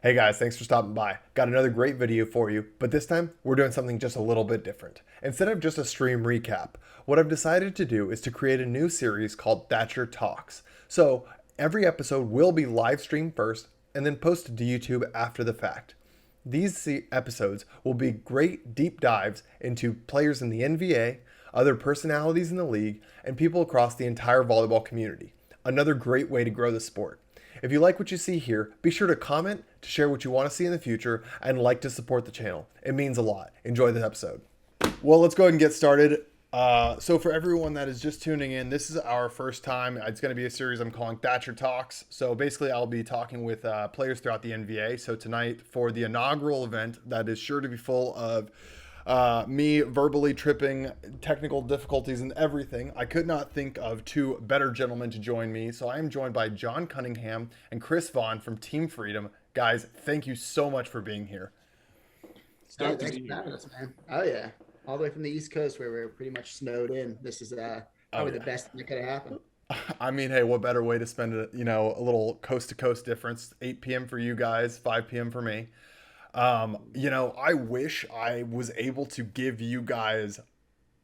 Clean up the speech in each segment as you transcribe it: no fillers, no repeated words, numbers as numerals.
Hey guys, thanks for stopping by. Got another great video for you, but this time we're doing something just a little bit different. Instead of just a stream recap, what I've decided to do is to create a new series called Thatchr Talks. So every episode will be live streamed first and then posted to YouTube after the fact. Episodes will be great deep dives into players in the NVA, other personalities in the league, and people across the entire volleyball community. Another great way to grow the sport. If you like what you see here, be sure to comment to share what you want to see in the future and like to support the channel. It means a lot. Enjoy this episode. Well, let's go ahead and get started. So for everyone that is just tuning in, this is our first time. It's going to be a series I'm calling Thatchr Talks. So basically, I'll be talking with players throughout the NVA. So tonight, for the inaugural event, that is sure to be full of me verbally tripping, technical difficulties, and everything, I could not think of two better gentlemen to join me. So I am joined by John Cunningham and Chris Vaughan from Team Freedom. Guys, thank you so much for being here. Hey, Stoked to thanks be for here. having us, man. Oh yeah, all the way from the East Coast where we're pretty much snowed in. This is Oh probably the yeah. best thing that could have happened. I mean, hey, what better way to spend it? A little coast to coast difference. 8 p.m. for you guys, 5 p.m. for me. I wish I was able to give you guys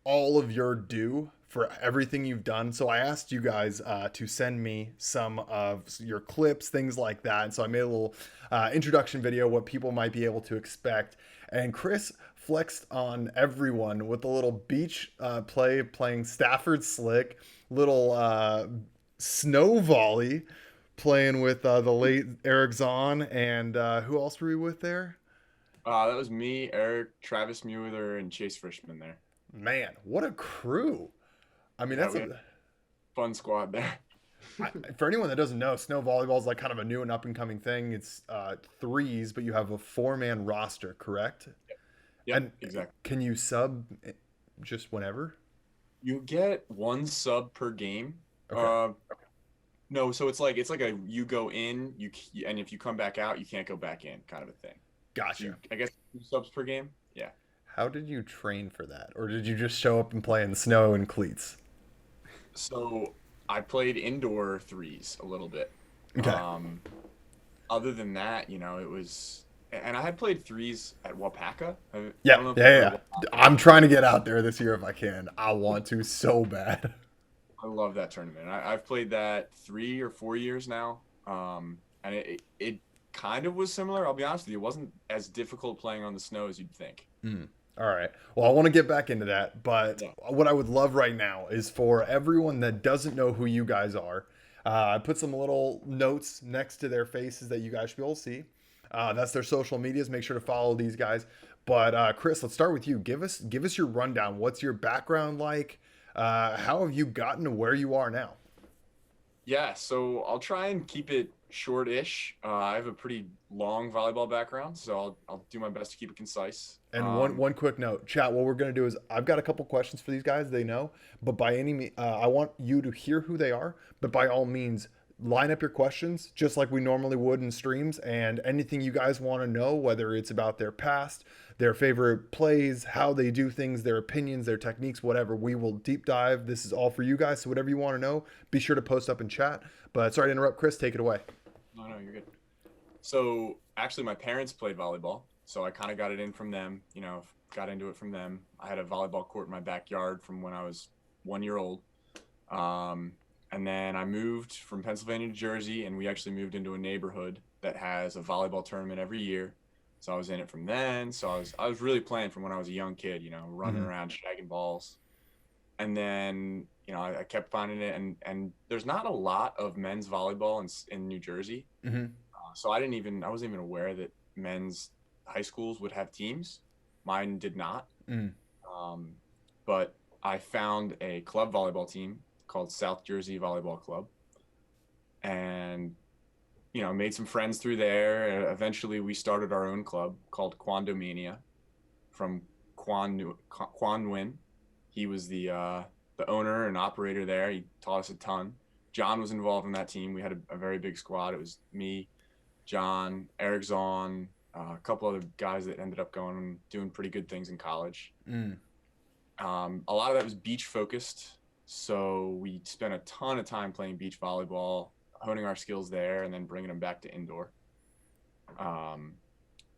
all of your due for everything you've done. So I asked you guys to send me some of your clips, things like that. And so I made a little introduction video, what people might be able to expect. And Chris flexed on everyone with a little beach playing Stafford Slick, little snow volley playing with the late Eric Zahn. And who else were we with there? That was me, Eric, Travis Mueller, and Chase Frischman there. Man, what a crew. I mean, Yeah, that's we had a a fun squad there. for anyone that doesn't know, snow volleyball is like kind of a new and up and coming thing. It's threes, but you have a four-man roster, correct? Yep, And exactly. can you sub just whenever? You get one sub per game. Okay, Uh, no, so it's like a you go in, and if you come back out, you can't go back in, kind of a thing. So gotcha. I guess 2 subs per game. Yeah. How did you train for that, or did you just show up and play in the snow and cleats? So I played indoor threes a little bit. Okay. Um, Other than that, it was, and I had played threes at Wapaka. I Yeah, don't know if you've yeah, heard of yeah. Wapaka. I'm trying to get out there this year if I can. I want to so bad. I love that tournament. I've played that 3 or 4 years now, and it kind of was similar. I'll be honest with you, it wasn't as difficult playing on the snow as you'd think. Mm. All right. Well, I want to get back into that, but Yeah. what I would love right now is for everyone that doesn't know who you guys are, I put some little notes next to their faces that you guys should be able to see. That's their social medias. Make sure to follow these guys. But Chris, let's start with you. Give us your rundown. What's your background like? How have you gotten to where you are now? Yeah, so I'll try and keep it short-ish. I have a pretty long volleyball background, so I'll do my best to keep it concise. And one quick note, chat. What we're gonna do is I've got a couple questions for these guys. They know, but by any means, I want you to hear who they are. But by all means, line up your questions just like we normally would in streams. And anything you guys want to know, whether it's about their past, their favorite plays, how they do things, their opinions, their techniques, whatever, we will deep dive. This is all for you guys. So whatever you want to know, be sure to post up in chat. But sorry to interrupt, Chris. Take it away. No, you're good. So actually, my parents played volleyball, so I kind of got it in from them. Got into it from them. I had a volleyball court in my backyard from when I was 1 year old. And then I moved from Pennsylvania to Jersey, and we actually moved into a neighborhood that has a volleyball tournament every year. So I was in it from then. So I was really playing from when I was a young kid, running Mhm. around shagging balls. And then, I kept finding it, and there's not a lot of men's volleyball in New Jersey. Mhm. So I wasn't even aware that men's high schools would have teams. Mine did not. Mm. Um, but I found a club volleyball team called South Jersey Volleyball Club, and made some friends through there. Eventually, we started our own club called Quandomania from Quan Nguyen. He was the owner and operator there. He taught us a ton. John was involved in that team. We had a very big squad. It was me, John, Eric Zahn, a couple other guys that ended up going and doing pretty good things in college. Mm. A lot of that was beach focused. So we spent a ton of time playing beach volleyball, honing our skills there, and then bringing them back to indoor.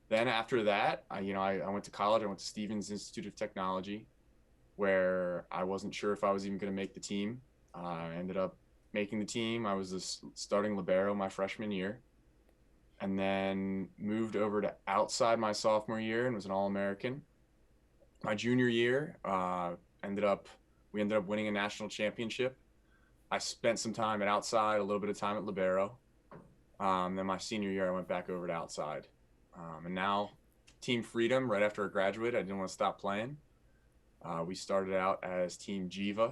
Then after that, I went to college. I went to Stevens Institute of Technology, where I wasn't sure if I was even going to make the team. I ended up making the team. I was the starting libero my freshman year, and then moved over to outside my sophomore year and was an All-American. My junior year, we ended up winning a national championship. I spent some time at outside, a little bit of time at libero. Then my senior year, I went back over to outside. And now, Team Freedom, right after I graduated, I didn't want to stop playing. We started out as Team Jiva,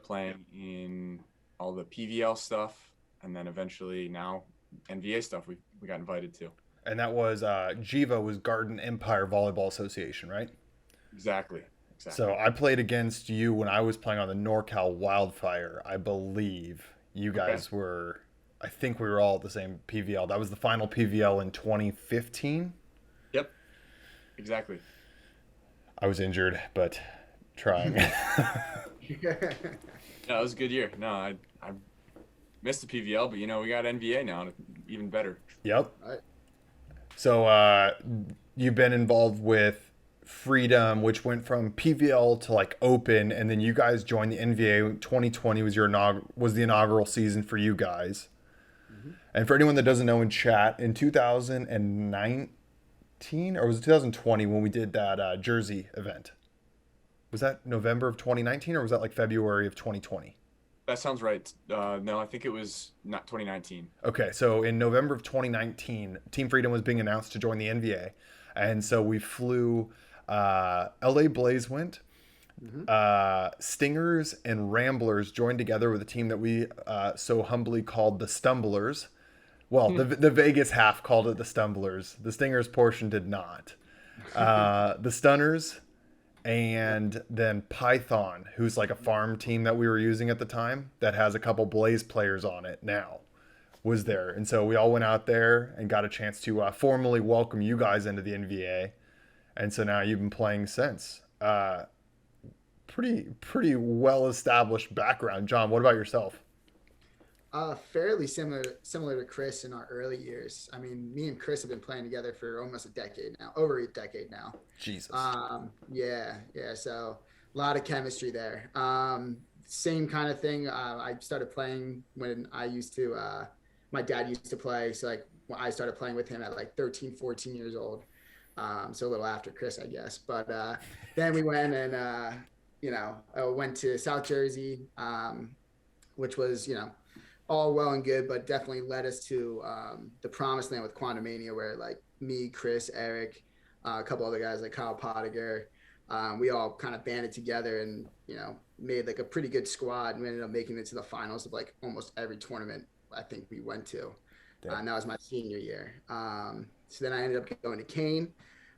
playing in all the PVL stuff, and then eventually now NVA stuff we got invited to. And that was Jiva was Garden Empire Volleyball Association, right? Exactly. So I played against you when I was playing on the NorCal Wildfire. I believe you guys were, I think we were all at the same PVL. That was the final PVL in 2015. Yep, exactly. I was injured, but trying. No, it was a good year. No, I missed the PVL, but we got NVA now, even better. Yep. All right. So you've been involved with Freedom, which went from PVL to like open, and then you guys joined the NVA. 2020 was the inaugural season for you guys. Mm-hmm. And for anyone that doesn't know in chat, in 2019, or was it 2020 when we did that Jersey event? Was that November of 2019, or was that like February of 2020? That sounds right. No, I think it was not 2019. Okay, so in November of 2019, Team Freedom was being announced to join the NVA, and so we flew. LA Blaze went. Mm-hmm. Stingers and Ramblers joined together with a team that we so humbly called the Stumblers. Well, the Vegas half called it the Stumblers. The Stingers portion did not. The Stunners, and then Python, who's like a farm team that we were using at the time that has a couple Blaze players on it now, was there. And so we all went out there and got a chance to formally welcome you guys into the NVA. And so now you've been playing since. Pretty well established background. John, what about yourself? Fairly similar to Chris in our early years. I mean, me and Chris have been playing together for almost over a decade now. Jesus. Yeah. So a lot of chemistry there. Same kind of thing. I started playing when my dad used to play. So like when I started playing with him at like 13, 14 years old. So a little after Chris, I guess. But then we went and, I went to South Jersey, which was, all well and good, but definitely led us to the promised land with Quantumania, where like me, Chris, Eric, a couple other guys like Kyle Pottiger, we all kind of banded together and, made like a pretty good squad. And we ended up making it to the finals of like almost every tournament I think we went to. And that was my senior year. So then I ended up going to Kane,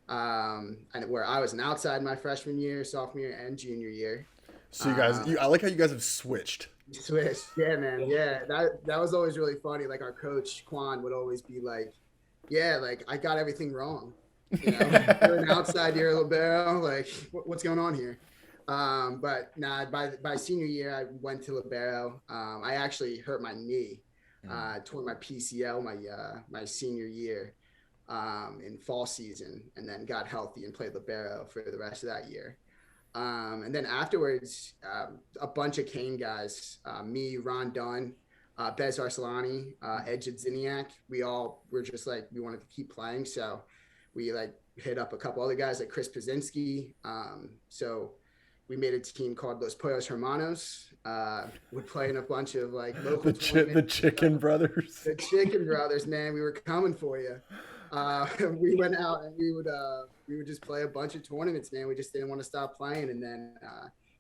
and where I was an outside my freshman year, sophomore year, and junior year. So you guys, I like how you guys have switched. Yeah, man. Yeah, that was always really funny. Like our coach Quan would always be like, "Yeah, like I got everything wrong. You're an outside, you're a libero. Like, what's going on here?" But nah, by senior year, I went to libero. I actually hurt my knee. Tore my PCL my senior year in fall season, and then got healthy and played libero for the rest of that year. And then afterwards, a bunch of Kane guys, me, Ron Dunn, Bez Arsalani, Ed Jadziniak, we all were just like, we wanted to keep playing. So we like hit up a couple other guys like Chris Pazinski. So we made a team called Los Pollos Hermanos. Would play in a bunch of like local the Chicken Brothers. The Chicken Brothers, man, we were coming for you. We went out and we would just play a bunch of tournaments, man. We just didn't want to stop playing. And then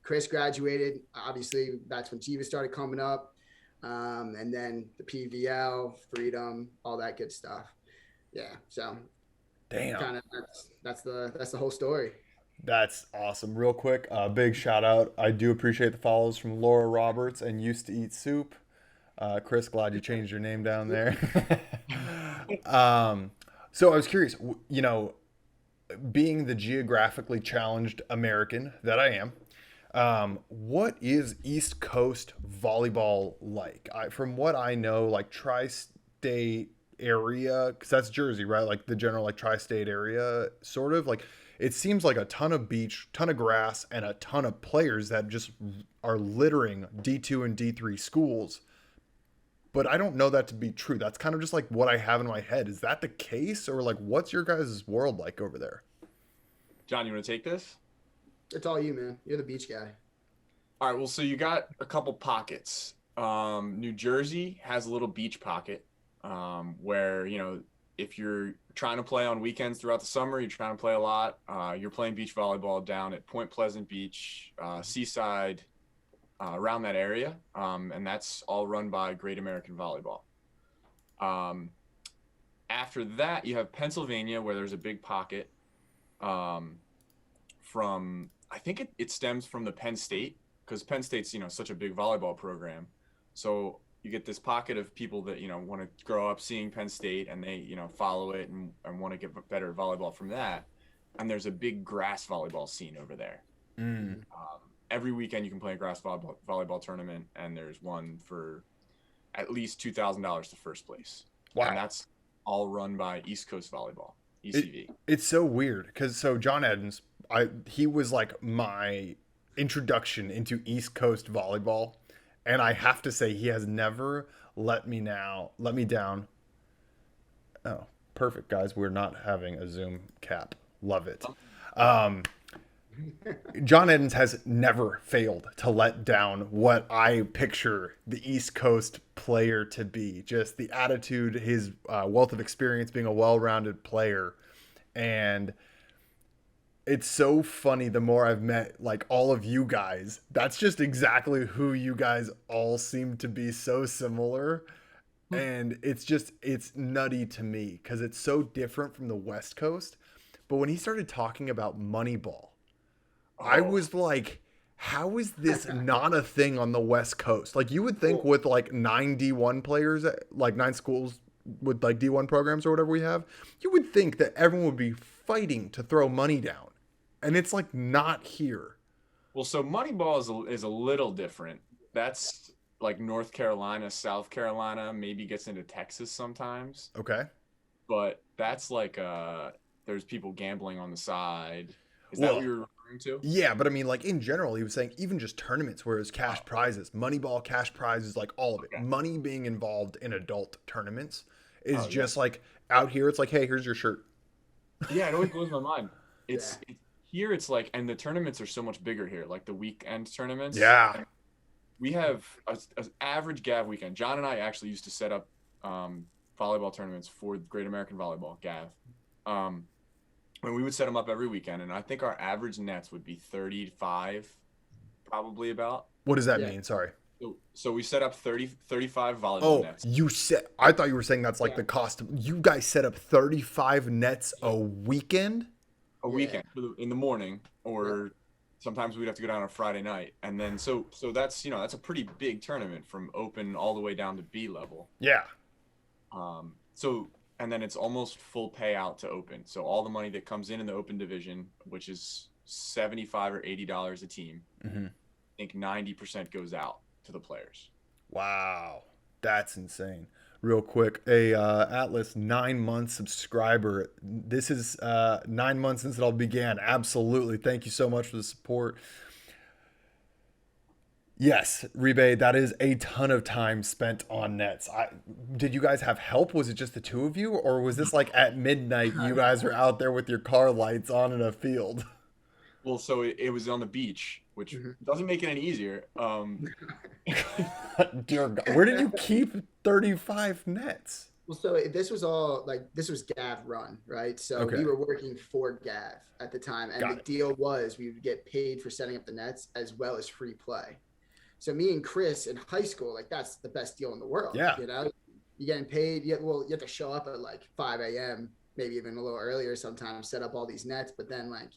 Chris graduated. Obviously, that's when Jiva started coming up. And then the PVL, Freedom, all that good stuff. Yeah. So damn, kind of that's the whole story. That's awesome. Real quick, big shout out. I do appreciate the follows from Laura Roberts and Used to Eat Soup. Chris, glad you changed your name down there. So I was curious, being the geographically challenged American that I am, what is East Coast volleyball like? From what I know, like tri-state area, because that's Jersey, right? Like the general like tri-state area, sort of like it seems like a ton of beach, ton of grass, and a ton of players that just are littering D2 and D3 schools. But I don't know that to be true. That's kind of just like what I have in my head. Is that the case, or like what's your guys' world like over there? John, you want to take this? It's all you, man. You're the beach guy. All right. Well, so you got a couple pockets. New Jersey has a little beach pocket where, if you're trying to play on weekends throughout the summer, you're trying to play a lot, you're playing beach volleyball down at Point Pleasant Beach, Seaside, around that area. And that's all run by Great American Volleyball. After that, you have Pennsylvania, where there's a big pocket from, I think it stems from the Penn State, because Penn State's, such a big volleyball program. So you get this pocket of people that, want to grow up seeing Penn State, and they, follow it and want to get better at volleyball from that. And there's a big grass volleyball scene over there. Every weekend you can play a grass volleyball tournament, and there's one for at least $2,000 to first place. Wow. And that's all run by East Coast Volleyball, ECV. It's so weird because John Edens, he was like my introduction into East Coast volleyball, and I have to say he has never let me down. Oh, perfect, guys. We're not having a Zoom cap. Love it. John Edens has never failed to let down what I picture the East Coast player to be. Just the attitude, his wealth of experience, being a well-rounded player. And it's so funny the more I've met like all of you guys. That's just exactly who you guys all seem to be, so similar. And it's nutty to me because it's so different from the West Coast. But when he started talking about Moneyball, I was like, how is this not a thing on the West Coast? Like, you would think with like 9 D1 players, like 9 schools with like D1 programs or whatever we have, you would think that everyone would be fighting to throw money down. And it's like not here. Well, so Moneyball is a little different. That's like North Carolina, South Carolina, maybe gets into Texas sometimes. Okay. But that's like, there's people gambling on the side. Is that what you're referring to? Yeah, but I mean, like in general, he was saying even just tournaments where it's cash prizes, Moneyball, cash prizes, like all of it. Okay. Money being involved in adult tournaments is just like out here. It's like, hey, here's your shirt. Yeah, it always blows my mind. Here it's like, and the tournaments are so much bigger here, like the weekend tournaments. Yeah. We have an average GAV weekend. John and I actually used to set up volleyball tournaments for Great American Volleyball, GAV. And we would set them up every weekend, and I think our average nets would be 35, probably about. What does that mean? Sorry. So we set up 35 volleyball nets. I thought you were saying that's like the cost. You guys set up 35 nets a weekend? A weekend in the morning, or sometimes we'd have to go down on a Friday night. And then so that's, that's a pretty big tournament from open all the way down to B level. Yeah. And then it's almost full payout to open. So all the money that comes in the open division, which is $75 or $80 a team, I think 90% goes out to the players. Wow. That's insane. Real quick, Atlas 9-month subscriber. This is 9 months since it all began. Absolutely. Thank you so much for the support. Yes, Rebe, that is a ton of time spent on nets. Did you guys have help? Was it just the two of you? Or was this like at midnight you guys were out there with your car lights on in a field? Well, so it was on the beach, which doesn't make it any easier. Dear God, where did you keep 35 nets? Well, so this was GAV run, right? So we were working for GAV at the time. And the deal was we would get paid for setting up the nets as well as free play. So me and Chris in high school, like that's the best deal in the world. Yeah. You're getting paid. You have to show up at like 5 a.m., maybe even a little earlier sometimes, set up all these nets. But then like,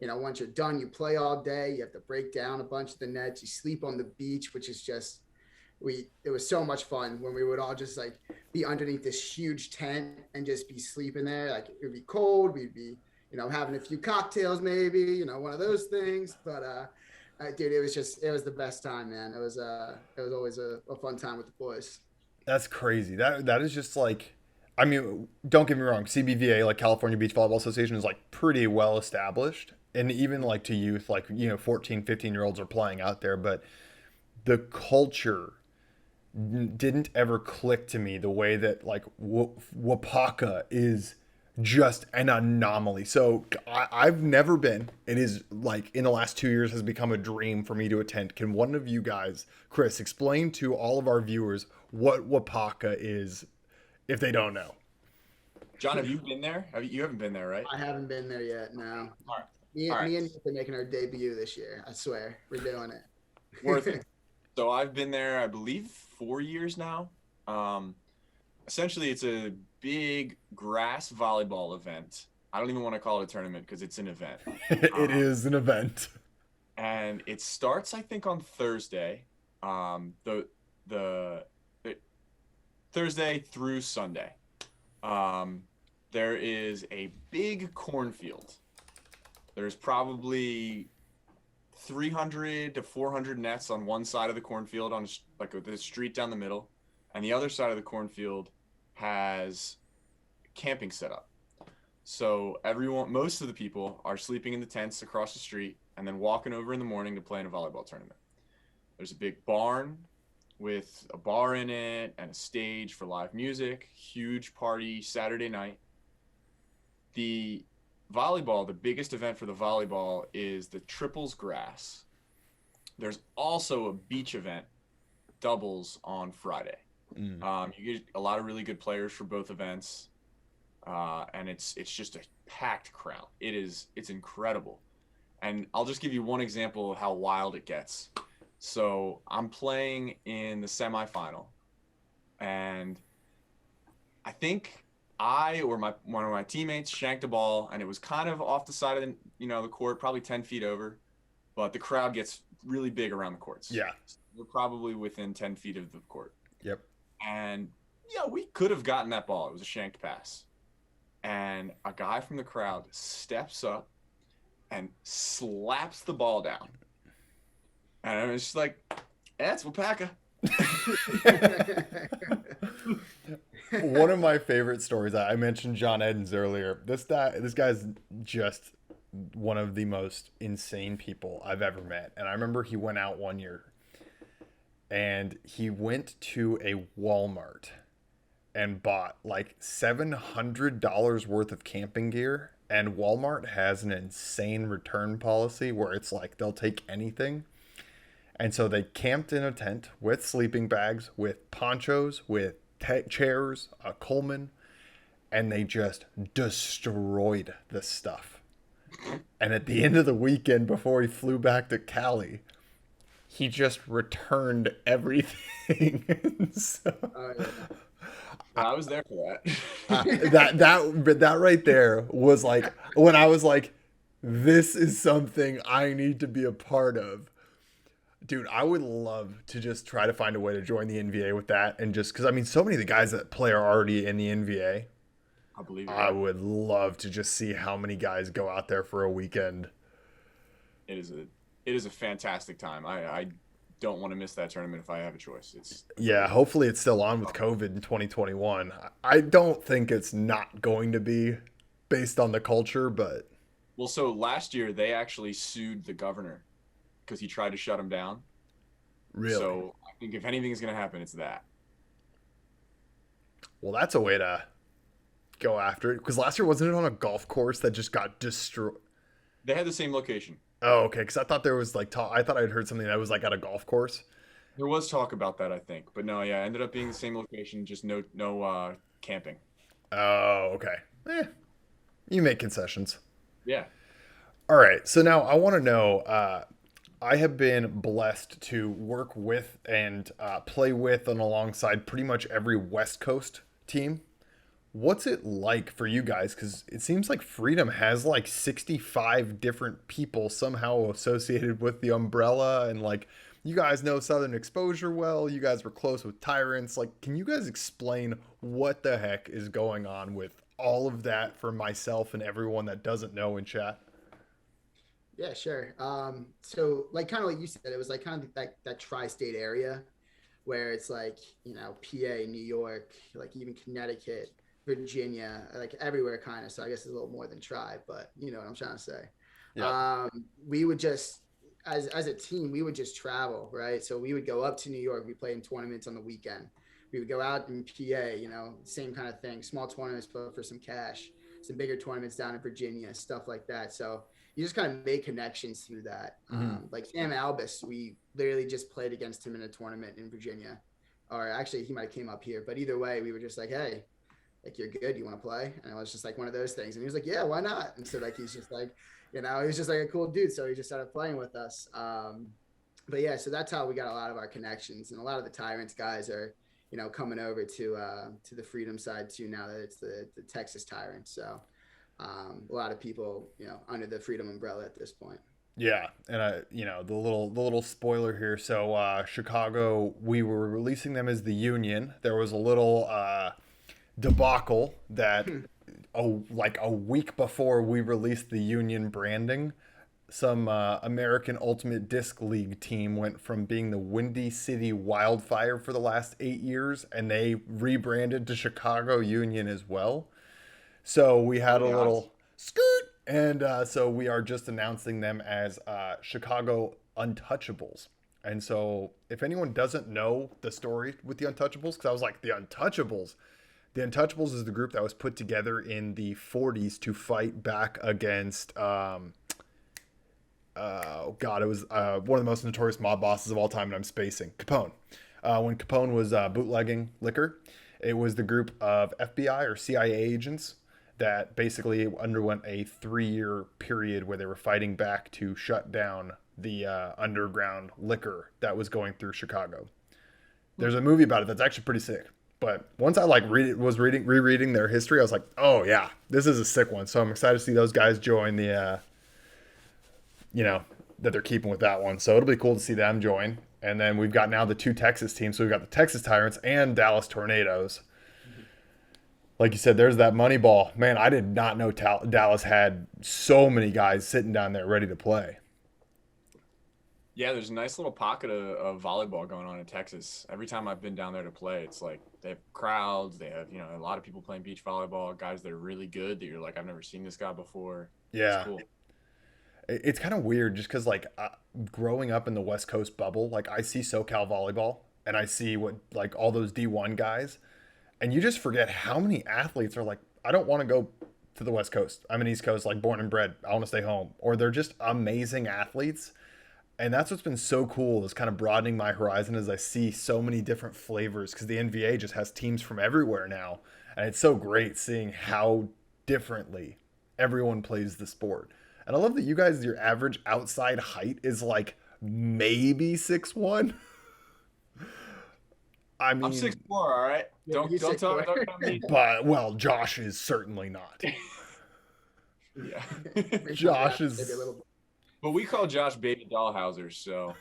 once you're done, you play all day. You have to break down a bunch of the nets. You sleep on the beach, which is just, it was so much fun when we would all just like be underneath this huge tent and just be sleeping there. Like it would be cold. We'd be, having a few cocktails, maybe, one of those things. But, dude, it was the best time, man. It was always a fun time with the boys. That's crazy. That is just like, I mean, don't get me wrong, CBVA, like California Beach Volleyball Association, is like pretty well established. And even like to youth, like, 14, 15 year olds are playing out there, but the culture didn't ever click to me the way that like Wapaka is just an anomaly. So I've never been. It is like in the last 2 years has become a dream for me to attend. Can one of you guys, Chris, explain to all of our viewers what Wapaka is if they don't know? John, have you been there? You haven't been there, right? I haven't been there yet. No. All right. Me, All right. me and Nick are making our debut this year. I swear, we're doing it. Worth it. So I've been there, I believe, 4 years now. Essentially, it's a big grass volleyball event. I don't even want to call it a tournament because it's an event. It is an event. And it starts, I think, on Thursday. The Thursday through Sunday. There is a big cornfield. There's probably 300 to 400 nets on one side of the cornfield on like the street down the middle, and the other side of the cornfield has camping set up. So most of the people are sleeping in the tents across the street and then walking over in the morning to play in a volleyball tournament. There's a big barn with a bar in it and a stage for live music, huge party Saturday night. The biggest event for the volleyball is the triples grass. There's also a beach event, doubles, on Friday. You get a lot of really good players for both events, and it's just a packed crowd. It's incredible. And I'll just give you one example of how wild it gets. So I'm playing in the semifinal, and I think one of my teammates shanked a ball, and it was kind of off the side of the court, probably 10 feet over, but the crowd gets really big around the courts. Yeah. So we're probably within 10 feet of the court. Yep. And we could have gotten that ball. It was a shanked pass. And a guy from the crowd steps up and slaps the ball down. And I was just like, that's Wapaka. One of my favorite stories, I mentioned John Edens earlier. This guy's just one of the most insane people I've ever met. And I remember he went out one year and he went to a Walmart and bought like $700 worth of camping gear. And Walmart has an insane return policy where it's like they'll take anything. And so they camped in a tent with sleeping bags, with ponchos, with chairs, a Coleman, and they just destroyed the stuff. And at the end of the weekend, before he flew back to Cali, he just returned everything. So, Yeah. I was there for that. that right there was like when I was like, this is something I need to be a part of. Dude, I would love to just try to find a way to join the NVA with that. And just because, I mean, so many of the guys that play are already in the NVA. I believe it. I would love to just see how many guys go out there for a weekend. It is a fantastic time. I don't want to miss that tournament if I have a choice. Yeah, hopefully it's still on with COVID in 2021. I don't think it's not going to be based on the culture, but... Well, so last year they actually sued the governor because he tried to shut him down. Really? So I think if anything is going to happen, it's that. Well, that's a way to go after it. Because last year, wasn't it on a golf course that just got destroyed? They had the same location. Oh, okay. Because I thought there was like I thought I'd heard something that was like at a golf course. There was talk about that, I think, but no, yeah, it ended up being the same location, just no camping. Oh, okay. You make concessions. Yeah. All right. So now I want to know. I have been blessed to work with and play with and alongside pretty much every West Coast team. What's it like for you guys? Because it seems like Freedom has like 65 different people somehow associated with the umbrella. And like, you guys know Southern Exposure well. You guys were close with Tyrants. Like, can you guys explain what the heck is going on with all of that for myself and everyone that doesn't know in chat? Yeah, sure. So like kind of like you said, it was like kind of that tri-state area where it's like, PA, New York, like even Connecticut, Virginia, like everywhere kind of. So I guess it's a little more than tribe, but you know what I'm trying to say. Yeah. We would just, as a team, we would just travel, right? So we would go up to New York. We played in tournaments on the weekend. We would go out in PA, you know, same kind of thing, small tournaments, but for some cash, some bigger tournaments down in Virginia, stuff like that. So you just kind of make connections through that. Like Sam Albus, we literally just played against him in a tournament in Virginia, or actually he might have came up here, but either way, we were just like, hey, like, you're good, you want to play? And it was just like one of those things. And he was like, yeah, why not? And so like, he's just like, you know, he was just like a cool dude. So he just started playing with us. But yeah, so that's how we got a lot of our connections. And a lot of the Tyrants guys are, you know, coming over to the Freedom side too, now that it's the Texas Tyrants. So a lot of people, you know, under the Freedom umbrella at this point. Yeah, and you know, the little spoiler here. So Chicago, we were releasing them as the Union. There was a little debacle that like a week before we released the Union branding, some American Ultimate Disc League team went from being the Windy City Wildfire for the last 8 years, and they rebranded to Chicago Union as well. So we had a little skirt, and so we are just announcing them as Chicago Untouchables. And so if anyone doesn't know the story with the Untouchables, because I was like, the Untouchables. The Untouchables is the group that was put together in the 40s to fight back against, oh God, it was one of the most notorious mob bosses of all time, and I'm spacing, Capone. When Capone was bootlegging liquor, it was the group of FBI or CIA agents that basically underwent a 3-year period where they were fighting back to shut down the underground liquor that was going through Chicago. There's a movie about it that's actually pretty sick. But once I like rereading their history, I was like, oh yeah, this is a sick one. So I'm excited to see those guys join the, you know, that they're keeping with that one. So it'll be cool to see them join. And then we've got now the 2 Texas teams. So we've got the Texas Tyrants and Dallas Tornadoes. Like you said, there's that money ball. Man, I did not know Dallas had so many guys sitting down there ready to play. Yeah, there's a nice little pocket of volleyball going on in Texas. Every time I've been down there to play, it's like they have crowds. They have, you know, a lot of people playing beach volleyball, guys that are really good that you're like, I've never seen this guy before. Yeah. It's cool. It's kind of weird just because, like, growing up in the West Coast bubble, like, I see SoCal volleyball and I see what, like, all those D1 guys, and you just forget how many athletes are like, I don't want to go to the West Coast. I'm an East Coast, like, born and bred. I want to stay home. Or they're just amazing athletes. And that's what's been so cool, is kind of broadening my horizon as I see so many different flavors, because the NBA just has teams from everywhere now. And it's so great seeing how differently everyone plays the sport. And I love that you guys, your average outside height is like maybe 6'1". I mean, I'm 6'4", all right? Yeah, Don't you're talk 6'4". about me. but well, Josh is certainly not. Yeah. Josh is. Maybe a little. But we call Josh Baby Dollhouser, so.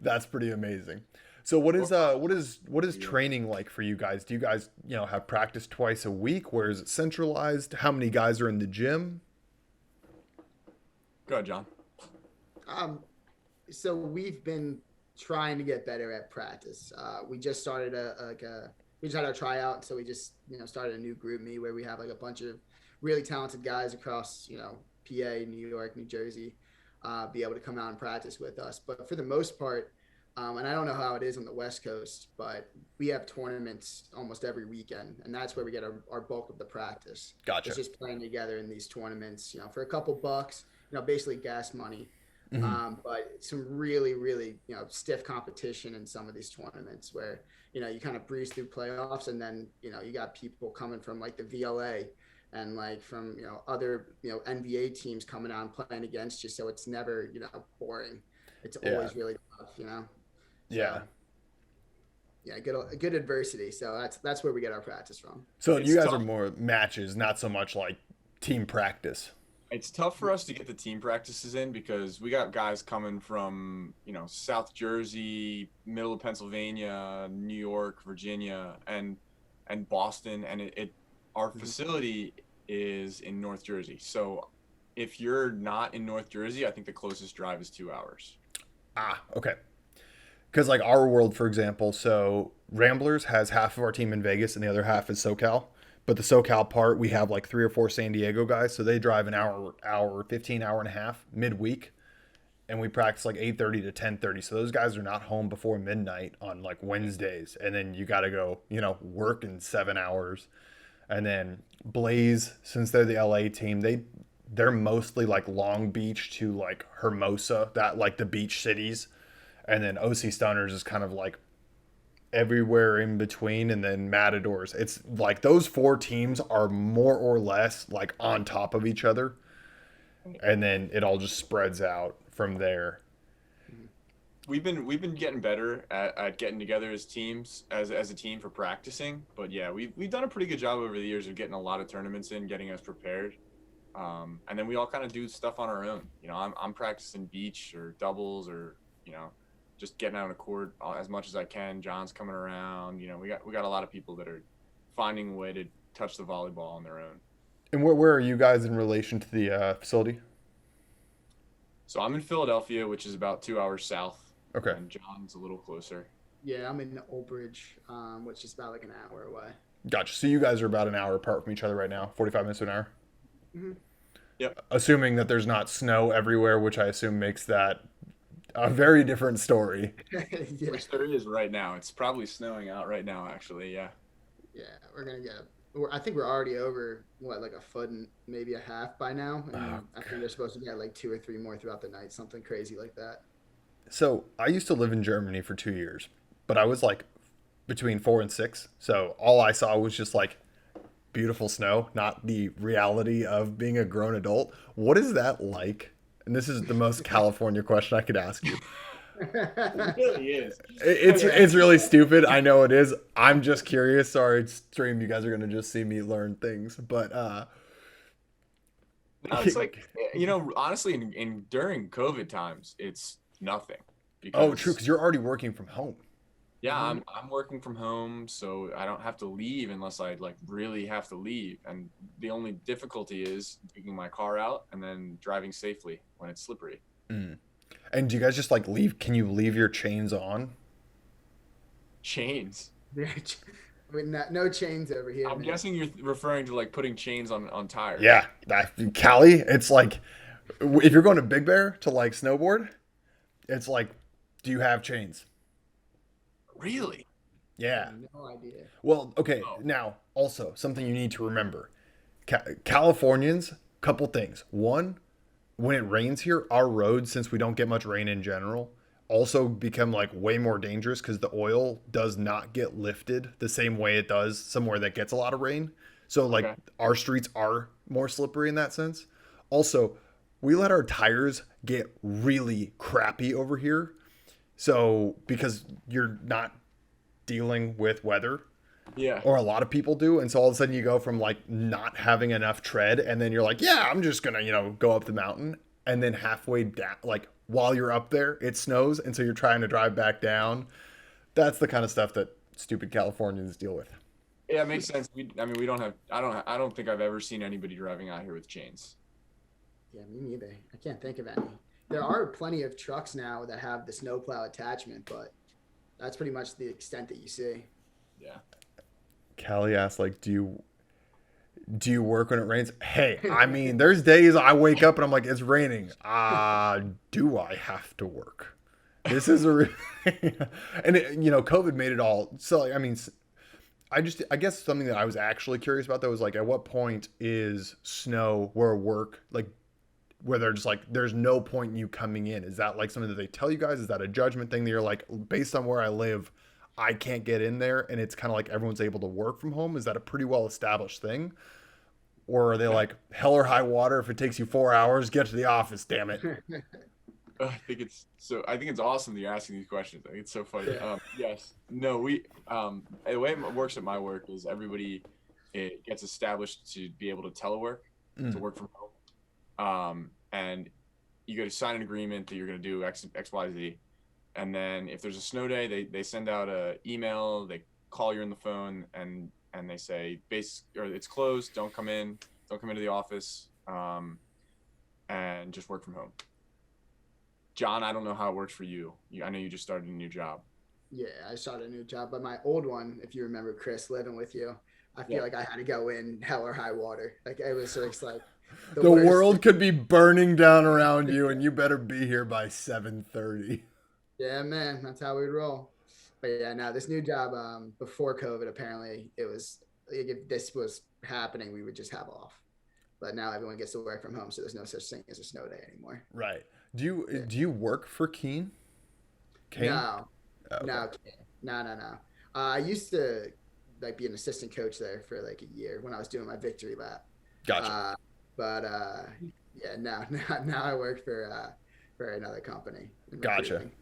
That's pretty amazing. So what is training like for you guys? Do you guys, you know, have practice twice a week? Where is it centralized? How many guys are in the gym? Go ahead, John. So we've been trying to get better at practice. We just started we just had our tryout, so we just, you know, started a new group me where we have like a bunch of really talented guys across, you know, PA, New York, New Jersey, be able to come out and practice with us. But for the most part, and I don't know how it is on the West Coast, but we have tournaments almost every weekend, and that's where we get our bulk of the practice. Gotcha. It's just playing together in these tournaments, you know, for a couple bucks, you know, basically gas money. But some really, really, you know, stiff competition in some of these tournaments where, you know, you kind of breeze through playoffs, and then, you know, you got people coming from like the VLA and like from, you know, other, you know, NBA teams coming out and playing against you. So it's never, you know, boring. It's always really tough, you know? So, yeah. Yeah. Good adversity. So that's where we get our practice from. So It's you guys tough. are more matches, not so much like team practice. It's tough for us to get the team practices in because we got guys coming from, you know, South Jersey, middle of Pennsylvania, New York, Virginia, and Boston, and our facility is in North Jersey. So if you're not in North Jersey, I think the closest drive is 2 hours. Ah, okay. Because like our world, for example, so Ramblers has half of our team in Vegas and the other half is SoCal. But the SoCal part, we have like 3 or 4 San Diego guys, so they drive an hour 15, hour and a half midweek, and we practice like 8:30 to 10:30. So those guys are not home before midnight on like Wednesdays, and then you got to go, work in 7 hours. And then Blaze, since they're the LA team, they're mostly like Long Beach to like Hermosa, that like the beach cities. And then OC Stunners is kind of like everywhere in between. And then Matadors, it's like those 4 teams are more or less like on top of each other. And then it all just spreads out from there. We've been getting better at getting together as teams as a team for practicing. But yeah, we've done a pretty good job over the years of getting a lot of tournaments in, getting us prepared. And then we all kind of do stuff on our own. I'm practicing beach or doubles or just getting out on the court as much as I can. John's coming around. We got a lot of people that are finding a way to touch the volleyball on their own. And where are you guys in relation to the facility? So I'm in Philadelphia, which is about 2 hours south. Okay. And John's a little closer. Yeah, I'm in Old Bridge, which is about like an hour away. Gotcha. So you guys are about an hour apart from each other right now, 45 minutes to an hour? Mm-hmm. Yep. Assuming that there's not snow everywhere, which I assume makes that a very different story. Yeah. Which there is right now. It's probably snowing out right now, actually. Yeah. Yeah, I think we're already over like a foot and maybe a half by now. And I think they're supposed to get like 2 or 3 more throughout the night, something crazy like that. So I used to live in Germany for 2 years, but I was like between 4 and 6. So all I saw was just like beautiful snow, not the reality of being a grown adult. What is that like? And this is the most California question I could ask you. It really is. It's really stupid. I know it is. I'm just curious. Sorry, stream. You guys are gonna just see me learn things, but No, it's like honestly, in during COVID times, it's nothing. Oh, true, because you're already working from home. Yeah, I'm working from home, so I don't have to leave unless I like really have to leave. And the only difficulty is taking my car out and then driving safely when it's slippery. Mm. And do you guys just like leave? Can you leave your chains on? Chains. No chains over here. I'm guessing you're referring to like putting chains on tires. Yeah, Cali. It's like if you're going to Big Bear to like snowboard, it's like, do you have chains? Really? Yeah. No idea. Well, okay. Now, also something you need to remember: Californians. Couple things. One, when it rains here, our roads, since we don't get much rain in general, also become like way more dangerous because the oil does not get lifted the same way it does somewhere that gets a lot of rain. So like our streets are more slippery in that sense. Also, we let our tires get really crappy over here. So because you're not dealing with weather. Yeah. Or a lot of people do. And so all of a sudden you go from like not having enough tread and then you're like, yeah, I'm just going to, go up the mountain. And then halfway down, like while you're up there, it snows. And so you're trying to drive back down. That's the kind of stuff that stupid Californians deal with. Yeah, it makes sense. We don't have, I don't think I've ever seen anybody driving out here with chains. Yeah, me neither. I can't think of any. There are plenty of trucks now that have the snowplow attachment, but that's pretty much the extent that you see. Yeah. Callie asked, like, do you work when it rains? Hey, I mean, there's days I wake up and I'm like, it's raining. Do I have to work? This is and COVID made it all. So, I mean, I guess something that I was actually curious about though was like, at what point is snow where work, like, where they're just like, there's no point in you coming in? Is that like something that they tell you guys? Is that a judgment thing that you're like, based on where I live, I can't get in there, and it's kind of like everyone's able to work from home? Is that a pretty well established thing? Or are they like, hell or high water, if it takes you 4 hours, get to the office, damn it? I think it's awesome that you're asking these questions. I think it's so funny. Yes. No, the way it works at my work is it gets established to be able to telework, to work from home. And you go to sign an agreement that you're going to do X, Y, Z. And then if there's a snow day, they send out a email, they call you on the phone and they say it's closed, don't come into the office, and just work from home. John, I don't know how it works for you. I know you just started a new job. Yeah, I started a new job, but my old one, if you remember Chris living with you, I feel Yeah. like I had to go in hell or high water. Like it was just like the The worst. world could be burning down around you, and you better be here by 7:30. Yeah, man, that's how we roll. But yeah, now this new job, before COVID, apparently it was like if this was happening, we would just have off. But now everyone gets to work from home, so there's no such thing as a snow day anymore. Right. Yeah. Do you work for Keen? Kane? No, Oh, okay. no, no. I used to like be an assistant coach there for like a year when I was doing my victory lap. Gotcha. But yeah, now I work for another company in Gotcha. recruiting.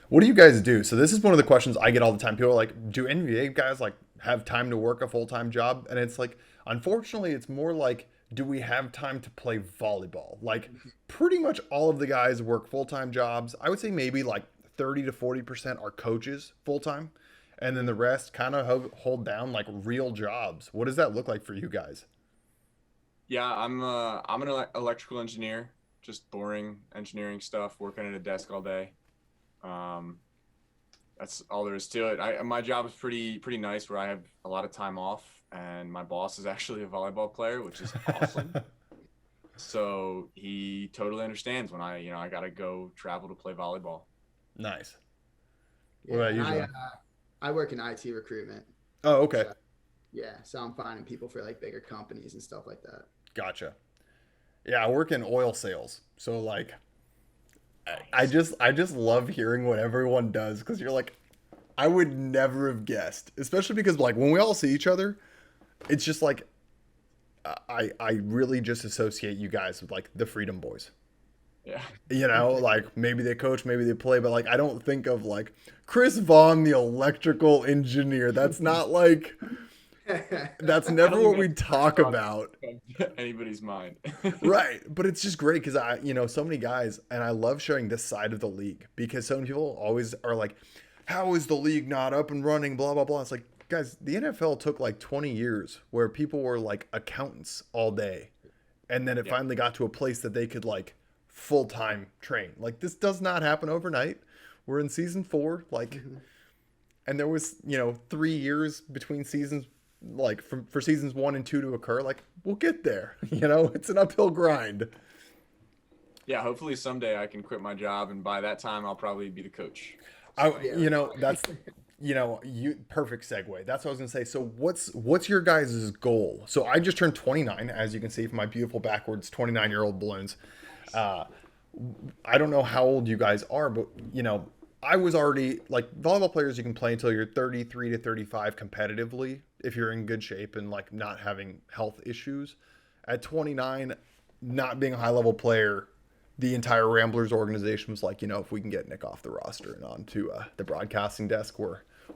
What do you guys do? So this is one of the questions I get all the time. People are like, do NBA guys like have time to work a full-time job? And it's like, unfortunately, it's more like, do we have time to play volleyball? Like pretty much all of the guys work full-time jobs. I would say maybe like 30 to 40% are coaches full-time. And then the rest kind of hold down like real jobs. What does that look like for you guys? Yeah, I'm an electrical engineer, just boring engineering stuff, working at a desk all day. Um, that's all there is to it. My job is pretty nice, where I have a lot of time off, and my boss is actually a volleyball player, which is awesome. So he totally understands when I gotta go travel to play volleyball. Nice. What Yeah, about and you, John? I work in IT recruitment. Oh, okay. So yeah, so I'm finding people for like bigger companies and stuff like that. Gotcha. Yeah, I work in oil sales. So like Nice. I just love hearing what everyone does because you're like, I would never have guessed, especially because like when we all see each other, it's just like I really just associate you guys with like the Freedom Boys. Yeah. You know, like maybe they coach, maybe they play, but like I don't think of like Chris Vaughan, the electrical engineer. That's not like that's I never don't what think we talk about. that's anybody's mind. Right, but it's just great because so many guys, and I love showing this side of the league because so many people always are like, "How is the league not up and running?" Blah blah blah. It's like, guys, the NFL took like 20 years where people were like accountants all day, and then it Yeah. finally got to a place that they could like full time train. Like this does not happen overnight. We're in season 4, like, Mhm. and there was 3 years between seasons, like for seasons 1 and 2 to occur. Like we'll get there. It's an uphill grind. Yeah, hopefully someday I can quit my job, and by that time I'll probably be the coach. I So Yeah. that's you perfect segue. That's what I was gonna say. So what's your guys' goal? So I just turned 29, as you can see from my beautiful backwards 29-year-old balloons. Uh, I don't know how old you guys are, but I was already like volleyball players. You can play until you're 33 to 35 competitively if you're in good shape and like not having health issues. At 29, not being a high level player, the entire Ramblers organization was like, if we can get Nick off the roster and onto the broadcasting desk,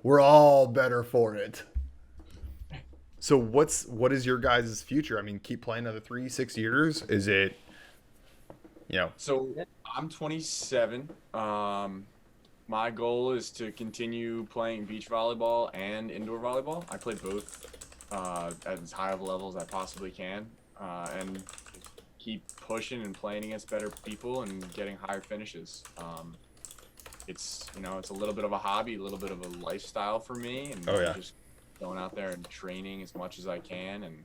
we're all better for it. So what is your guys' future? I mean, keep playing another 3 6 years? Is it So I'm 27. My goal is to continue playing beach volleyball and indoor volleyball. I play both at as high of a level as I possibly can, and keep pushing and playing against better people and getting higher finishes. It's a little bit of a hobby, a little bit of a lifestyle for me, and Oh yeah. I'm just going out there and training as much as I can, and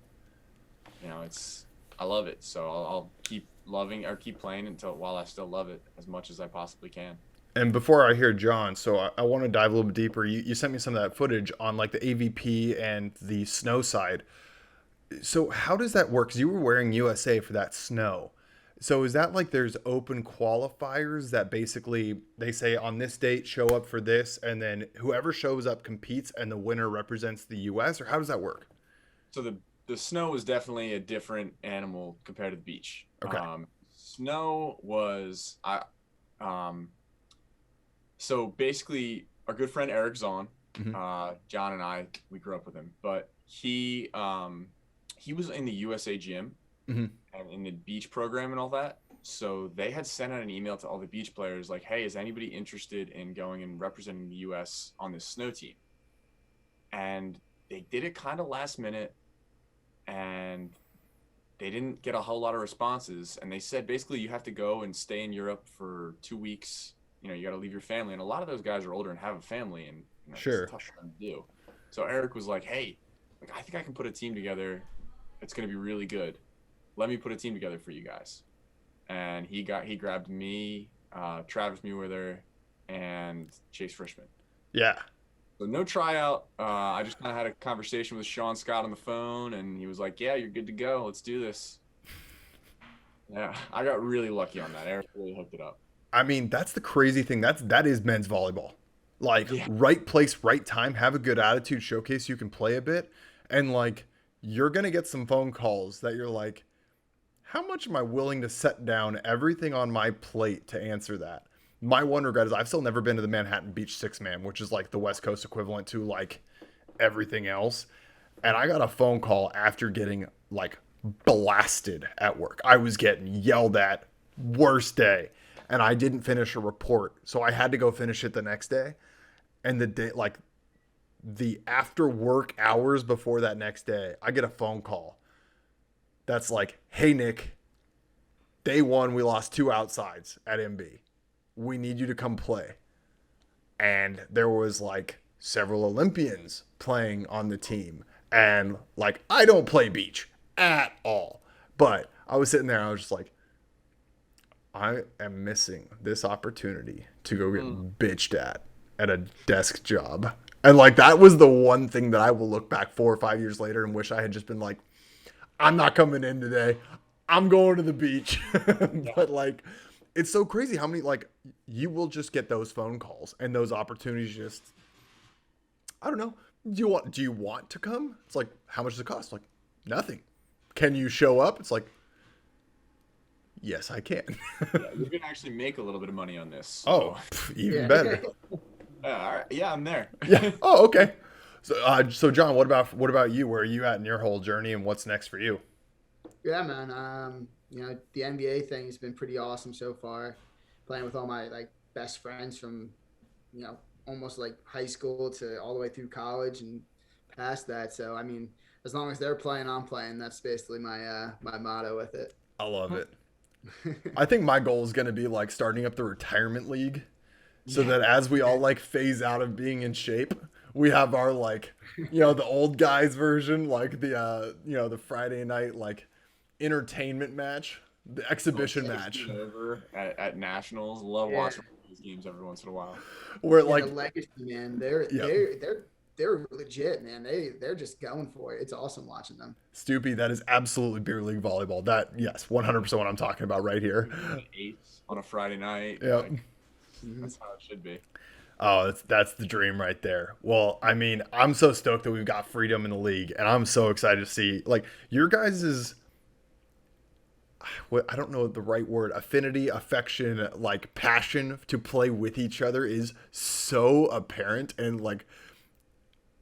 I love it. So I'll keep loving or keep playing while I still love it as much as I possibly can. And before I hear John, so I want to dive a little bit deeper. You sent me some of that footage on like the AVP and the snow side. So how does that work? Because you were wearing USA for that snow. So is that like there's open qualifiers that basically they say on this date show up for this, and then whoever shows up competes, and the winner represents the US, or how does that work? So the snow was definitely a different animal compared to the beach. Okay. Snow was um so basically our good friend Eric Zahn, Mhm. John and I, we grew up with him, but he was in the USA gym Mhm. and in the beach program and all that. So they had sent out an email to all the beach players like, "Hey, is anybody interested in going and representing the US on this snow team?" And they did it kind of last minute, and they didn't get a whole lot of responses, and they said basically you have to go and stay in Europe for 2 weeks. You know, you got to leave your family, and a lot of those guys are older and have a family, and Sure. it's tough for them to do. So Eric was like, "Hey, like I think I can put a team together. It's gonna be really good. Let me put a team together for you guys." And he grabbed me, Travis Mewither, and Chase Frischman. Yeah. So no tryout. I just kind of had a conversation with Sean Scott on the phone, and he was like, "Yeah, you're good to go. Let's do this." Yeah, I got really lucky on that. Eric really hooked it up. I mean, that's the crazy thing. That is men's volleyball. Like, Yeah. right place, right time, have a good attitude, showcase you can play a bit, and like you're gonna get some phone calls that you're like, how much am I willing to set down everything on my plate to answer that? My one regret is I've still never been to the Manhattan Beach 6-man, which is like the West Coast equivalent to like everything else. And I got a phone call after getting like blasted at work. I was getting yelled at, worst day. And I didn't finish a report. So I had to go finish it the next day. And the day, like the after work hours before that next day, I get a phone call that's like, "Hey, Nick, day one, we lost 2 outsides at MB. We need you to come play." And there was like several Olympians playing on the team. And like, I don't play beach at all. But I was sitting there, I was just like, I am missing this opportunity to go get bitched at a desk job. And like, that was the one thing that I will look back 4 or 5 years later and wish I had just been like, I'm not coming in today. I'm going to the beach. But like, it's so crazy how many, like, you will just get those phone calls and those opportunities. Just, I don't know. Do you want to come? It's like, how much does it cost? Like, nothing. Can you show up? It's like, yes, I can. Yeah, you can actually make a little bit of money on this. Oh, even better. All right. Yeah, I'm there. Yeah. Oh, okay. So John, what about you? Where are you at in your whole journey, and what's next for you? Yeah, man. You know, the NBA thing has been pretty awesome so far. Playing with all my like best friends from, you know, almost like high school to all the way through college and past that. So I mean, as long as they're playing, I'm playing. That's basically my my motto with it. I love it. I think my goal is going to be like starting up the retirement league, so that as we all like phase out of being in shape, we have our like, you know, the old guys version, like the you know, the Friday night like entertainment match, the exhibition match, Over at nationals. Love watching these games every once in a while. where Yeah, like the legacy, man. They're legit, man. They're just going for it. It's awesome watching them. Stoopy, that is absolutely beer league volleyball. That, yes, 100% what I'm talking about right here. 8 on a Friday night. Yep. Like, that's how it should be. Oh, that's the dream right there. Well, I mean, I'm so stoked that we've got freedom in the league, and I'm so excited to see like your guys's, what, I don't know the right word, affinity, affection, like passion to play with each other is so apparent, and like,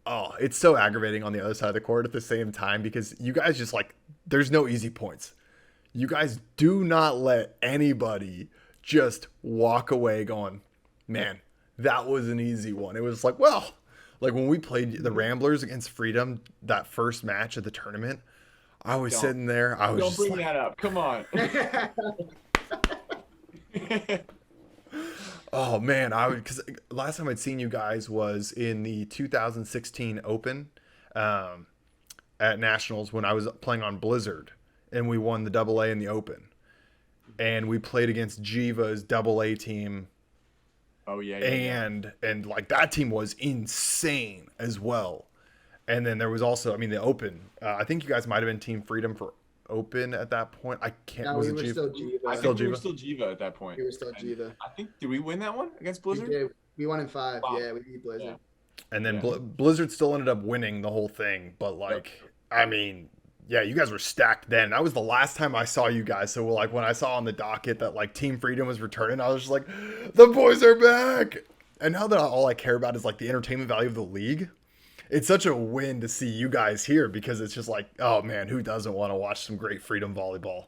oh, it's so aggravating on the other side of the court at the same time, because you guys just like, there's no easy points. You guys do not let anybody just walk away going, man, that was an easy one. It was like, well, like when we played the Ramblers against Freedom, that first match of the tournament, I was sitting there. I was Don't just bring like, that up. Come on. oh man, because last time I'd seen you guys was in the 2016 Open at Nationals when I was playing on Blizzard, and we won the AA in the Open, and we played against Jiva's AA team. Oh yeah. And like that team was insane as well. And then there was also, I mean, the Open. I think you guys might have been Team Freedom for Open at that point. I can't. No, was we it were Jiva? still Jiva. I Still think we were Jiva? still Jiva at that point. We were still And Jiva. I think, did we win that one against Blizzard? We did. We won in 5. Wow. Yeah, we beat Blizzard. Yeah. And then Yeah. Blizzard still ended up winning the whole thing. But like, I mean, yeah, you guys were stacked then. That was the last time I saw you guys. So like when I saw on the docket that like Team Freedom was returning, I was just like, the boys are back. And now that all I care about is like the entertainment value of the league, it's such a win to see you guys here, because it's just like, oh man, who doesn't want to watch some great Freedom volleyball?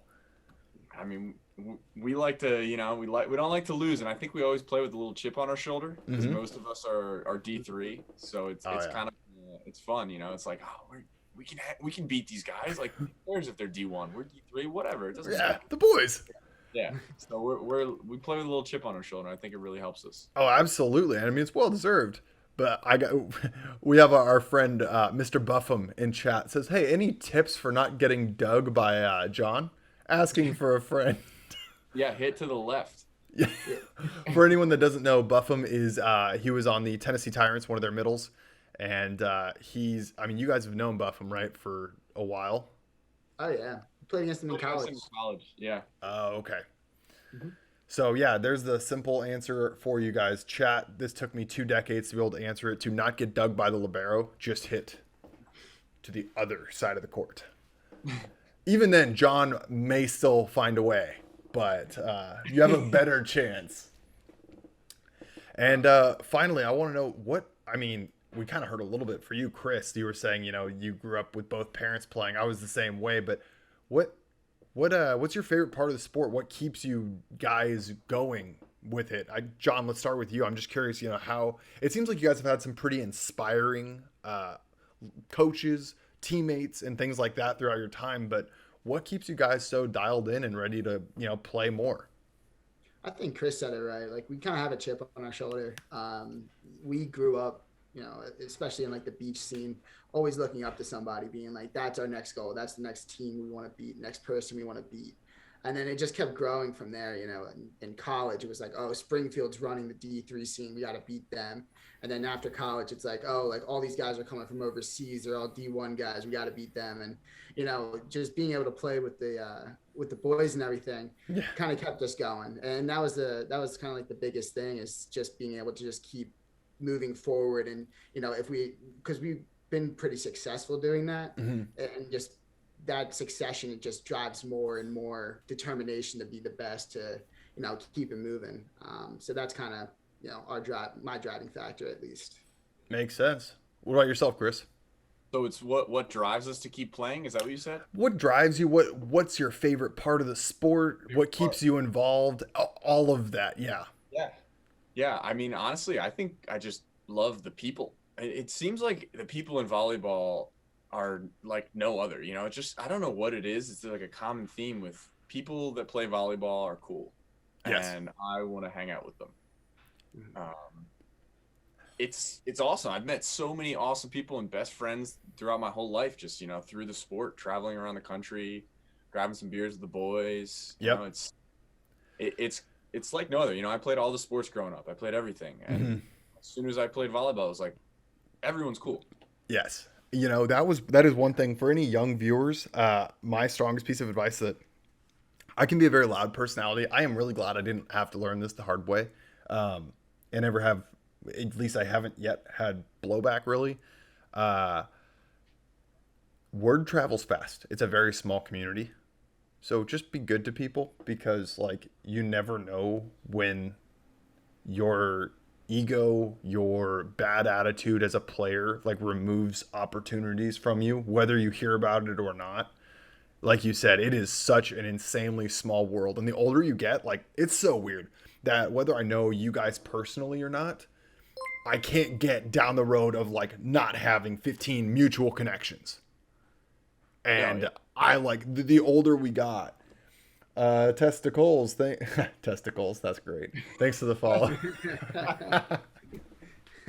I mean, we like to, you know, we don't like to lose, and I think we always play with a little chip on our shoulder, because most of us are D3, so it's yeah. kind of it's fun, you know. It's like, oh, we can beat these guys. Like, who cares if they're D1? We're D3, whatever. It doesn't Yeah, matter. the boys. Yeah. So we play with a little chip on our shoulder. I think it really helps us. Oh, absolutely. I mean, it's well deserved. But we have our friend Mr. Buffum in chat says, "Hey, any tips for not getting dug by John?" Asking for a friend. Yeah, hit to the left. Yeah. For anyone that doesn't know, Buffum is he was on the Tennessee Tyrants, one of their middles, and I mean, you guys have known Buffum, right, for a while. Oh yeah, played against him in college. Yeah. Oh, okay. Mm-hmm. So yeah, there's the simple answer for you guys. Chat. This took me 2 decades to be able to answer it. To not get dug by the libero, just hit to the other side of the court. Even then, John may still find a way, but you have a better chance. And finally, I want to know I mean, we kind of heard a little bit for you, Chris. You were saying, you grew up with both parents playing. I was the same way, but what's your favorite part of the sport? What keeps you guys going with it? John, let's start with you. I'm just curious, how it seems like you guys have had some pretty inspiring coaches, teammates, and things like that throughout your time, but what keeps you guys so dialed in and ready to, play more? I think Chris said it right. Like, we kind of have a chip on our shoulder. We grew up, especially in like the beach scene, always looking up to somebody, being like, that's our next goal. That's the next team we want to beat, next person we want to beat. And then it just kept growing from there. In college, it was like, oh, Springfield's running the D3 scene. We got to beat them. And then after college, it's like, oh, like all these guys are coming from overseas. They're all D1 guys. We got to beat them. And, just being able to play with the boys and everything kind of kept us going. And that was kind of like the biggest thing, is just being able to just keep moving forward. And, because we've been pretty successful doing that, and just that succession, it just drives more and more determination to be the best, to, keep it moving. So that's kind of, my driving factor, at least. Makes sense. What about yourself, Chris? So it's what drives us to keep playing? Is that what you said? What drives you? What's your favorite part of the sport? What keeps you involved? All of that. Yeah. Yeah. I mean, honestly, I think I just love the people. It seems like the people in volleyball are like no other. It's just, I don't know what it is. It's like a common theme with people that play volleyball are cool. Yes. And I want to hang out with them. It's awesome. I've met so many awesome people and best friends throughout my whole life, just, through the sport, traveling around the country, grabbing some beers with the boys. Yep. It's like no other. I played all the sports growing up. I played everything. And as soon as I played volleyball, I was like, everyone's cool. Yes. That is one thing for any young viewers. My strongest piece of advice, that I can be a very loud personality. I am really glad I didn't have to learn this the hard way. And never have, at least I haven't yet had blowback, really. Word travels fast. It's a very small community. So just be good to people, because like, you never know when your ego, your bad attitude as a player, like, removes opportunities from you, whether you hear about it or not. Like you said, it is such an insanely small world. And the older you get, like, it's so weird that whether I know you guys personally or not, I can't get down the road of like not having 15 mutual connections. And I like the older we got. Testicles, testicles, that's great. Thanks for the follow.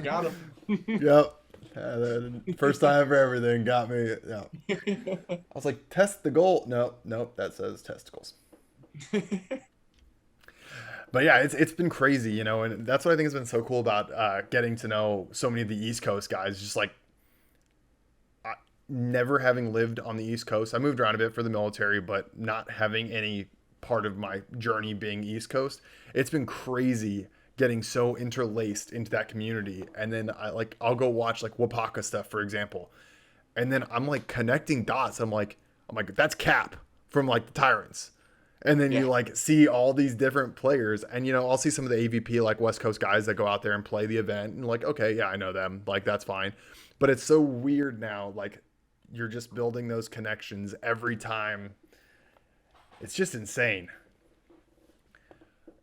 Got him. Yep. First time for everything got me. Yeah. I was like, test the goal. Nope, that says testicles. But yeah, it's been crazy, and that's what I think has been so cool about getting to know so many of the East Coast guys. Just like, never having lived on the East Coast, I moved around a bit for the military, but not having any part of my journey being East Coast, it's been crazy getting so interlaced into that community. And then I'll go watch like Wapaka stuff, for example, and then I'm like connecting dots. I'm like, that's Cap from like the Tyrants. And then you like see all these different players, and I'll see some of the AVP like West Coast guys that go out there and play the event, and like, okay, yeah, I know them, like, that's fine. But it's so weird now, like, you're just building those connections every time. It's just insane.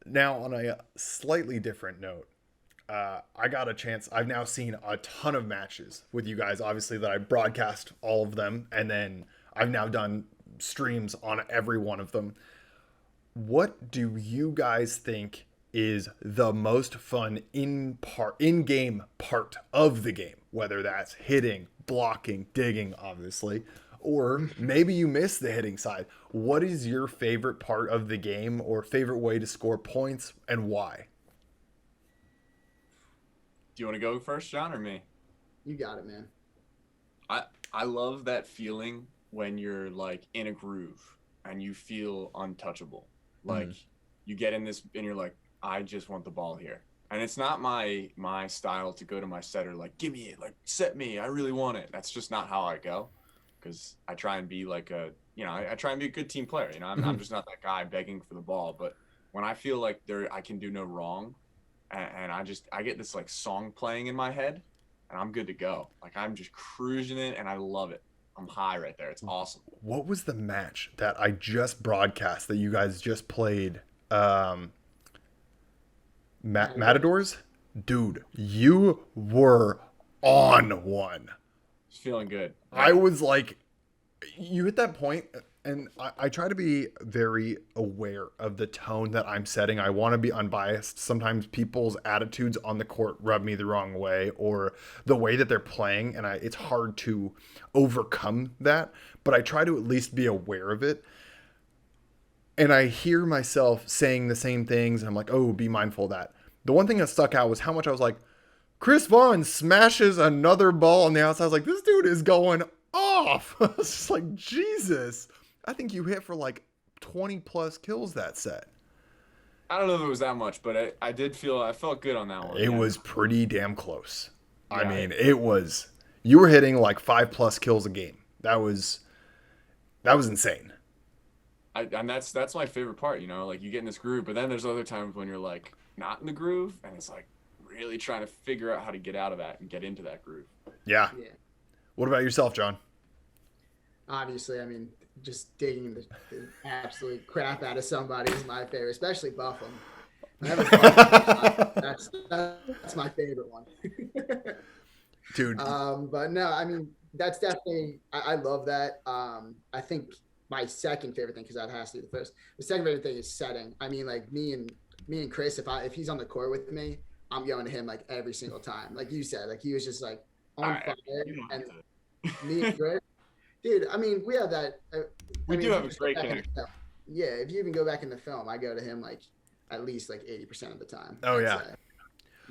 Now, on a slightly different note, I got a chance. I've now seen a ton of matches with you guys, obviously, that I broadcast all of them. And then I've now done streams on every one of them. What do you guys think is the most fun in-game part of the game? Whether that's hitting, blocking, digging, obviously, or maybe you miss the hitting side. What is your favorite part of the game or favorite way to score points, and why? Do you want to go first, John, or me? You got it, man. I love that feeling when you're like in a groove and you feel untouchable. Like you get in this and you're like, I just want the ball here. And it's not my style to go to my setter like, give me it, like set me, I really want it. That's just not how I go, because I try and be like I try and be a good team player. I'm just not that guy begging for the ball. But when I feel like I can do no wrong, and I get this like song playing in my head, and I'm good to go. Like I'm just cruising it, and I love it. I'm high right there. It's awesome. What was the match that I just broadcast that you guys just played? Matadors? Dude, you were on one. It's feeling good. I was like, you hit that point, and I try to be very aware of the tone that I'm setting. I want to be unbiased. Sometimes people's attitudes on the court rub me the wrong way, or the way that they're playing, and it's hard to overcome that. But I try to at least be aware of it. And I hear myself saying the same things, and I'm like, oh, be mindful of that. The one thing that stuck out was how much I was like, Chris Vaughan smashes another ball on the outside. I was like, this dude is going off. I was just like, Jesus. I think you hit for like 20 plus kills that set. I don't know if it was that much, but I felt good on that one. It was pretty damn close. Yeah. I mean, you were hitting like 5+ kills a game. That was insane. And that's my favorite part, like you get in this groove, but then there's other times when you're like not in the groove, and it's like really trying to figure out how to get out of that and get into that groove. Yeah. What about yourself, John? Obviously, I mean, just digging the absolute crap out of somebody is my favorite, especially Buffalo. Whenever that's my favorite one. Dude. But no, I mean, that's definitely, I love that. I think my second favorite thing, because that has to be the first, the second favorite thing is setting. I mean, like me and Chris, if he's on the court with me, I'm going to him like every single time. Like you said, like he was just like on fire. And me and Chris, dude, I mean, we have that. We do have a great connection. Yeah, if you even go back in the film, I go to him like at least like 80% of the time. Oh yeah.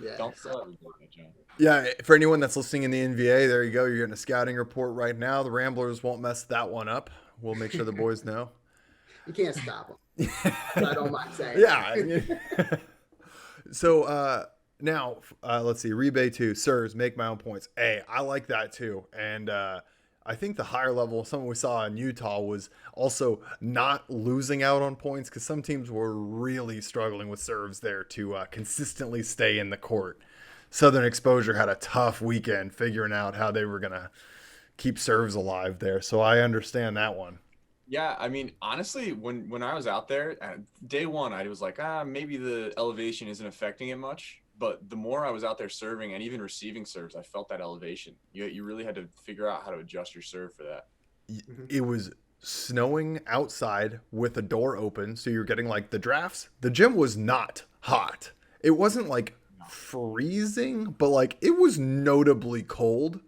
Yeah. Don't sell it, John. Yeah, for anyone that's listening in the NVA, there you go. You're getting a scouting report right now. The Ramblers won't mess that one up. We'll make sure the boys know. You can't stop them. So I don't mind saying. Yeah. So now, let's see. Rebate 2, Sirs, make my own points. Hey, I like that too. And I think the higher level, something we saw in Utah, was also not losing out on points, because some teams were really struggling with serves there to consistently stay in the court. Southern Exposure had a tough weekend figuring out how they were going to keep serves alive there. So I understand that one. Yeah, I mean, honestly, when I was out there, day one, I was like, maybe the elevation isn't affecting it much. But the more I was out there serving and even receiving serves, I felt that elevation. You really had to figure out how to adjust your serve for that. It was snowing outside with a door open, so you're getting like the drafts. The gym was not hot. It wasn't like freezing, but like it was notably cold.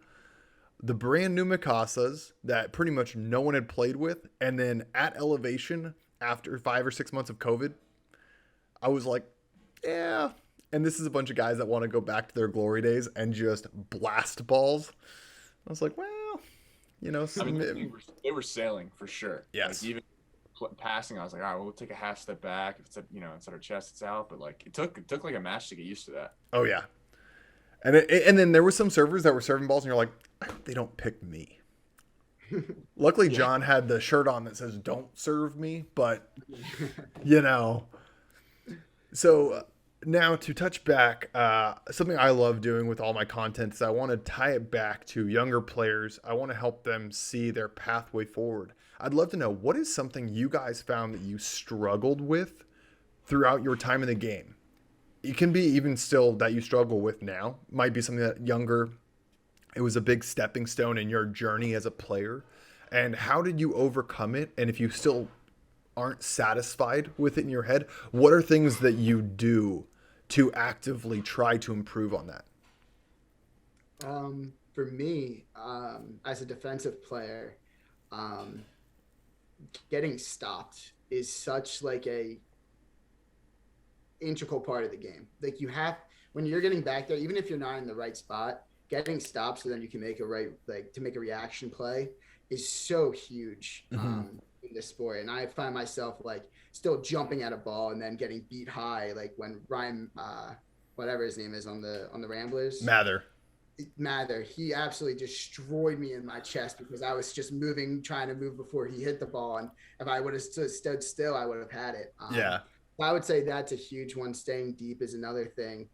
The brand new Mikasas that pretty much no one had played with, and then at elevation after 5 or 6 months of COVID, I was like, yeah. And this is a bunch of guys that want to go back to their glory days and just blast balls. I was like, well, I mean, they were sailing for sure. Yes. Like even passing, I was like, all right, we'll take a half step back. If it's it's at our chest, it's out. But like it took like a match to get used to that. Oh yeah. And then there were some servers that were serving balls, and you're like, I hope they don't pick me. Luckily, yeah. John had the shirt on that says "Don't serve me," but So now to touch back, something I love doing with all my content is I want to tie it back to younger players. I want to help them see their pathway forward. I'd love to know, what is something you guys found that you struggled with throughout your time in the game? it can be even still that you struggle with now. Might be something that younger, it was a big stepping stone in your journey as a player. And how did you overcome it? And if you still aren't satisfied with it in your head, what are things that you do to actively try to improve on that? For me, as a defensive player, um, getting stopped is such like a integral part of the game. Like you have, when you're getting back there, even if you're not in the right spot, getting stopped so then you can make a right, like to make a reaction play is so huge in this sport. And I find myself like still jumping at a ball and then getting beat high, like when Ryan, whatever his name is on the Ramblers, Mather, he absolutely destroyed me in my chest because I was just trying to move before he hit the ball. And if I would have stood still, I would have had it. Yeah. I would say that's a huge one. Staying deep is another thing.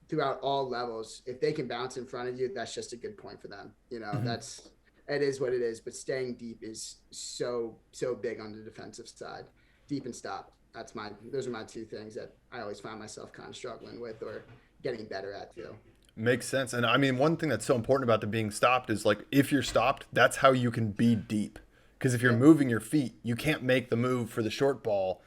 Throughout all levels, if they can bounce in front of you, that's just a good point for them. You know, it is what it is. But staying deep is so big on the defensive side. Deep and stop. Those are my two things that I always find myself kind of struggling with or getting better at too. Makes sense. And I mean, one thing that's so important about the being stopped is like, if you're stopped, that's how you can be deep. Because if you're moving your feet, you can't make the move for the short ball.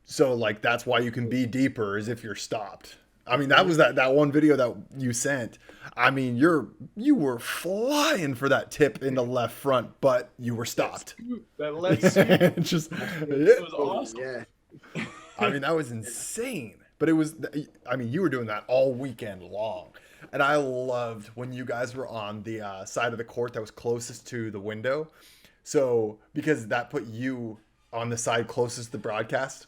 So like, that's why you can be deeper is if you're stopped. I mean, that was that one video that you sent. I mean, you were flying for that tip in the left front, but you were stopped. That left scoop. Just, It was awesome. Yeah. I mean, that was insane. But you were doing that all weekend long. And I loved when you guys were on the side of the court that was closest to the window. So, because that put you on the side closest to the broadcast.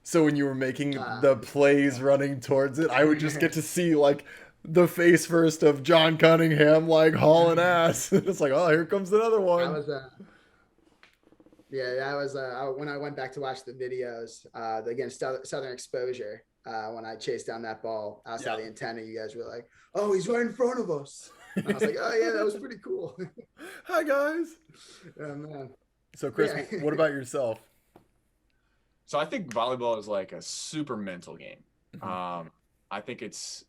So when you were making the plays running towards it, I would just get to see like the face first of John Cunningham, like hauling ass. It's like, oh, here comes another one. That was when I went back to watch the videos against Southern Exposure. When I chased down that ball outside the antenna, you guys were like, "Oh, he's right in front of us." And I was like, "Oh yeah, that was pretty cool." Hi guys. Oh man. So Chris, what about yourself? So I think volleyball is like a super mental game. I think it's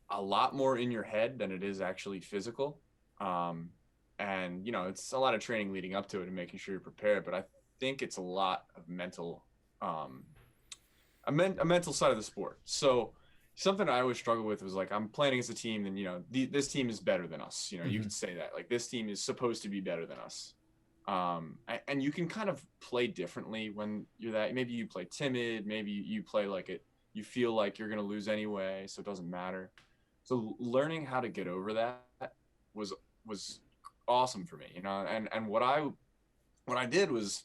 a lot more in your head than it is actually physical. And, you know, it's a lot of training leading up to it and making sure you're prepared. But I think it's a lot of mental, a mental side of the sport. So something I always struggle with was like, I'm playing against a team and, you know, this team is better than us. You know, you can say that like this team is supposed to be better than us. And you can kind of play differently when you're that. Maybe you play timid. Maybe you play like it. You feel like you're going to lose anyway, so it doesn't matter. So learning how to get over that was awesome for me, you know. And what I did was,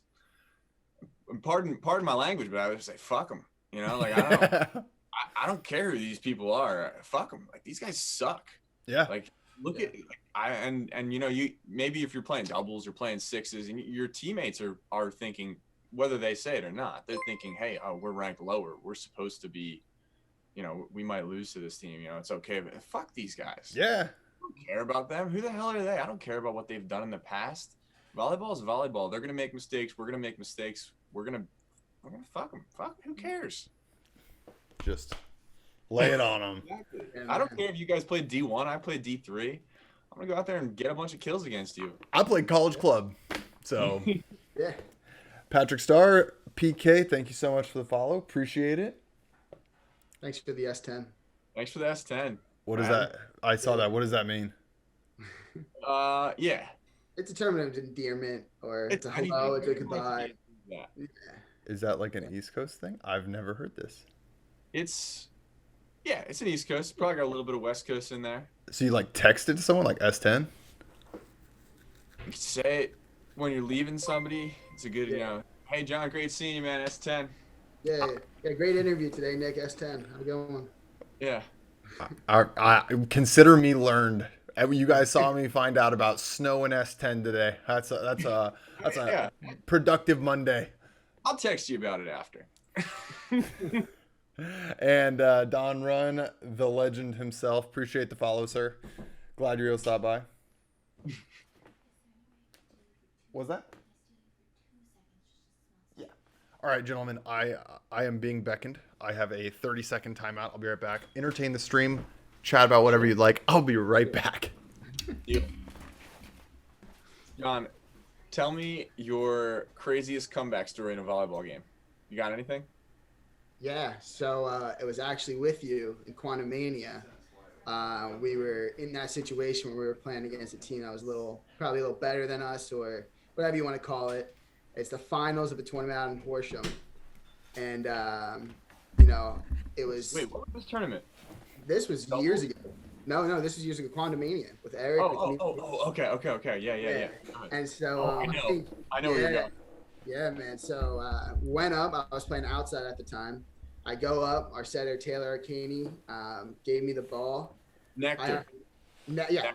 pardon my language, but I would say fuck them, you know. Like I don't care who these people are. Fuck them. Like these guys suck. Yeah. Like look at and you know, you maybe if you're playing doubles or playing sixes and your teammates are thinking, whether they say it or not, they're thinking, hey, we're ranked lower, we're supposed to be, you know, we might lose to this team, you know, it's okay, but fuck these guys. Yeah. I don't care about them. Who the hell are they? I don't care about what they've done in the past. Volleyball is volleyball. They're gonna make mistakes. We're gonna make mistakes. We're gonna fuck them. Fuck. Who cares? Just lay it on them. Exactly. I don't care if you guys play D1. I play D3. I'm gonna go out there and get a bunch of kills against you. I played college club, so Yeah. Patrick Starr, PK, thank you so much for the follow. Appreciate it. Thanks for the S10. Thanks for the S10. What is that? I saw that. What does that mean? Yeah. It's a term of endearment, or it's a hello, it's a goodbye. Yeah. Is that like an East Coast thing? I've never heard this. It's an East Coast. Probably got a little bit of West Coast in there. So you like texted to someone like S10? You can say it when you're leaving somebody. It's a good, you know, hey John, great seeing you, man. S10. Yeah, great interview today, Nick. S10. How we going? Yeah. I consider me learned. You guys saw me find out about snow and S10 today. That's a productive Monday. I'll text you about it after. And Don Run, the legend himself. Appreciate the follow, sir. Glad you're able to stop by. What was that? Yeah. All right, gentlemen, I am being beckoned. I have a 30-second timeout. I'll be right back. Entertain the stream, chat about whatever you'd like. I'll be right back. Deal. John, tell me your craziest comeback story in a volleyball game. You got anything? Yeah, so it was actually with you in Quantum Mania. We were in that situation where we were playing against a team that was probably a little better than us, or whatever you want to call it. It's the finals of a tournament out in Horsham, and it was. Wait, what was this tournament? This was years ago. No, this was years ago. Quantum Mania with Eric. Okay. Yeah. And so I know where you're going. Yeah, man. So went up. I was playing outside at the time. I go up. Our setter Taylor Arcaney gave me the ball. Nectar.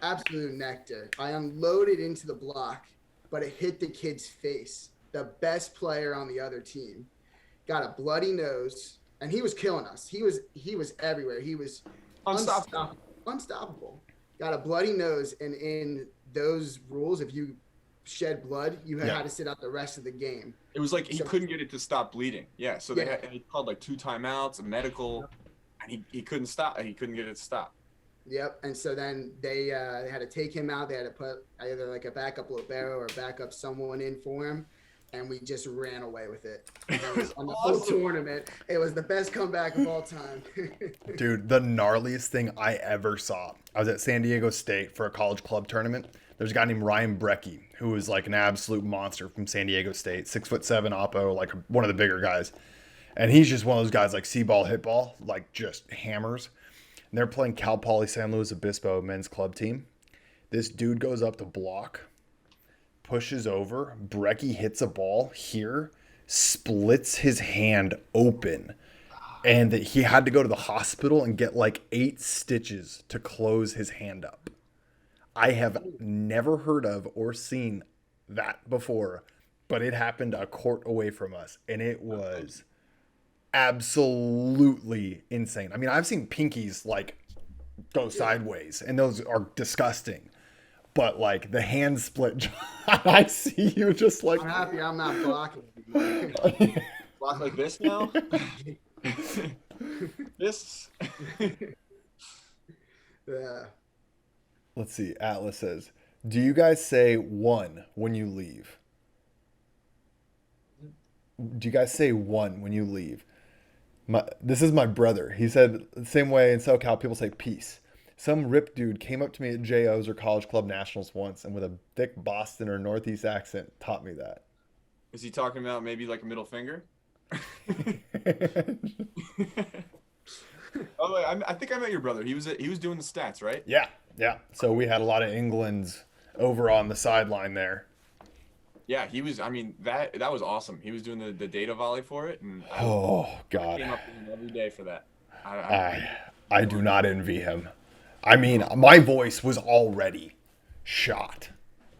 Absolute nectar. I unloaded into the block, but it hit the kid's face. The best player on the other team got a bloody nose, and he was killing us. He was everywhere. He was unstoppable. Got a bloody nose, and in those rules, if you shed blood, you had to sit out the rest of the game. It was like he couldn't get it to stop bleeding. Yeah, so he called like 2 timeouts, a medical, and he couldn't stop. He couldn't get it to stop. Yep, and so then they had to take him out. They had to put either like a backup libero or backup someone in for him, and we just ran away with it. On the whole tournament, it was the best comeback of all time. Dude, the gnarliest thing I ever saw. I was at San Diego State for a college club tournament. There's a guy named Ryan Brecky, who is like an absolute monster from San Diego State, 6'7" oppo, like one of the bigger guys. And he's just one of those guys like see-ball, hit ball, like just hammers. And they're playing Cal Poly San Luis Obispo men's club team. This dude goes up to block, pushes over. Brecky hits a ball here, splits his hand open. And that he had to go to the hospital and get like 8 stitches to close his hand up. I have never heard of or seen that before, but it happened a court away from us, and it was absolutely insane. I mean, I've seen pinkies like go sideways, and those are disgusting. But like the hand split, John, I see you just like. I'm happy I'm not blocking. Block like this now. This. Yeah. Let's see. Atlas says, "Do you guys say 1 when you leave? Do you guys say 1 when you leave?" This is my brother. He said the same way in SoCal people say peace. Some rip dude came up to me at JOs or college club nationals once, and with a thick Boston or Northeast accent taught me that. Is he talking about maybe like a middle finger? Oh, I think I met your brother. He was doing the stats, right? Yeah. So we had a lot of England's over on the sideline there. Yeah, he was. I mean, that was awesome. He was doing the data volley for it, and God, I came up with him every day for that. I do not envy him. I mean, my voice was already shot,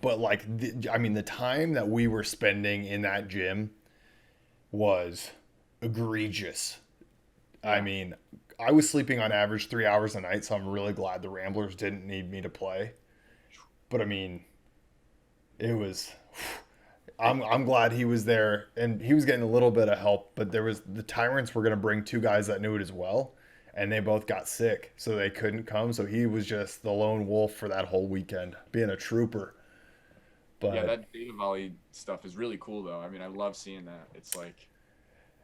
but like, the time that we were spending in that gym was egregious. Yeah. I mean, I was sleeping on average 3 hours a night, so I'm really glad the Ramblers didn't need me to play. But I mean, it was. I'm glad he was there, and he was getting a little bit of help. But the Tyrants were going to bring 2 guys that knew it as well, and they both got sick, so they couldn't come. So he was just the lone wolf for that whole weekend, being a trooper. But yeah, that data volley stuff is really cool, though. I mean, I love seeing that. It's like,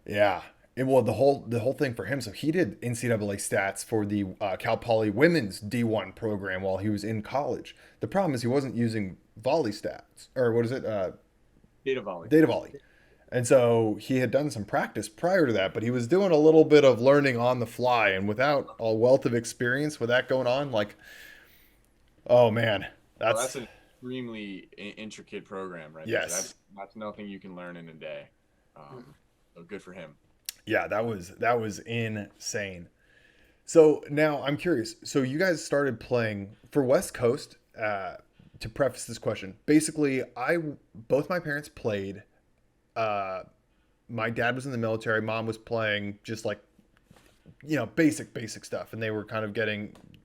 yeah. Well, the whole thing for him. So he did NCAA stats for the Cal Poly women's D1 program while he was in college. The problem is he wasn't using volley stats, or what is it? Data volley. Data volley. And so he had done some practice prior to that, but he was doing a little bit of learning on the fly, and without a wealth of experience with that going on, like, oh man, that's an extremely intricate program, right? Yes. That's nothing you can learn in a day. So good for him. Yeah, that was insane. So now I'm curious. So you guys started playing for West Coast. To preface this question, basically, both my parents played. My dad was in the military. Mom was playing just like, basic stuff, and they were kind of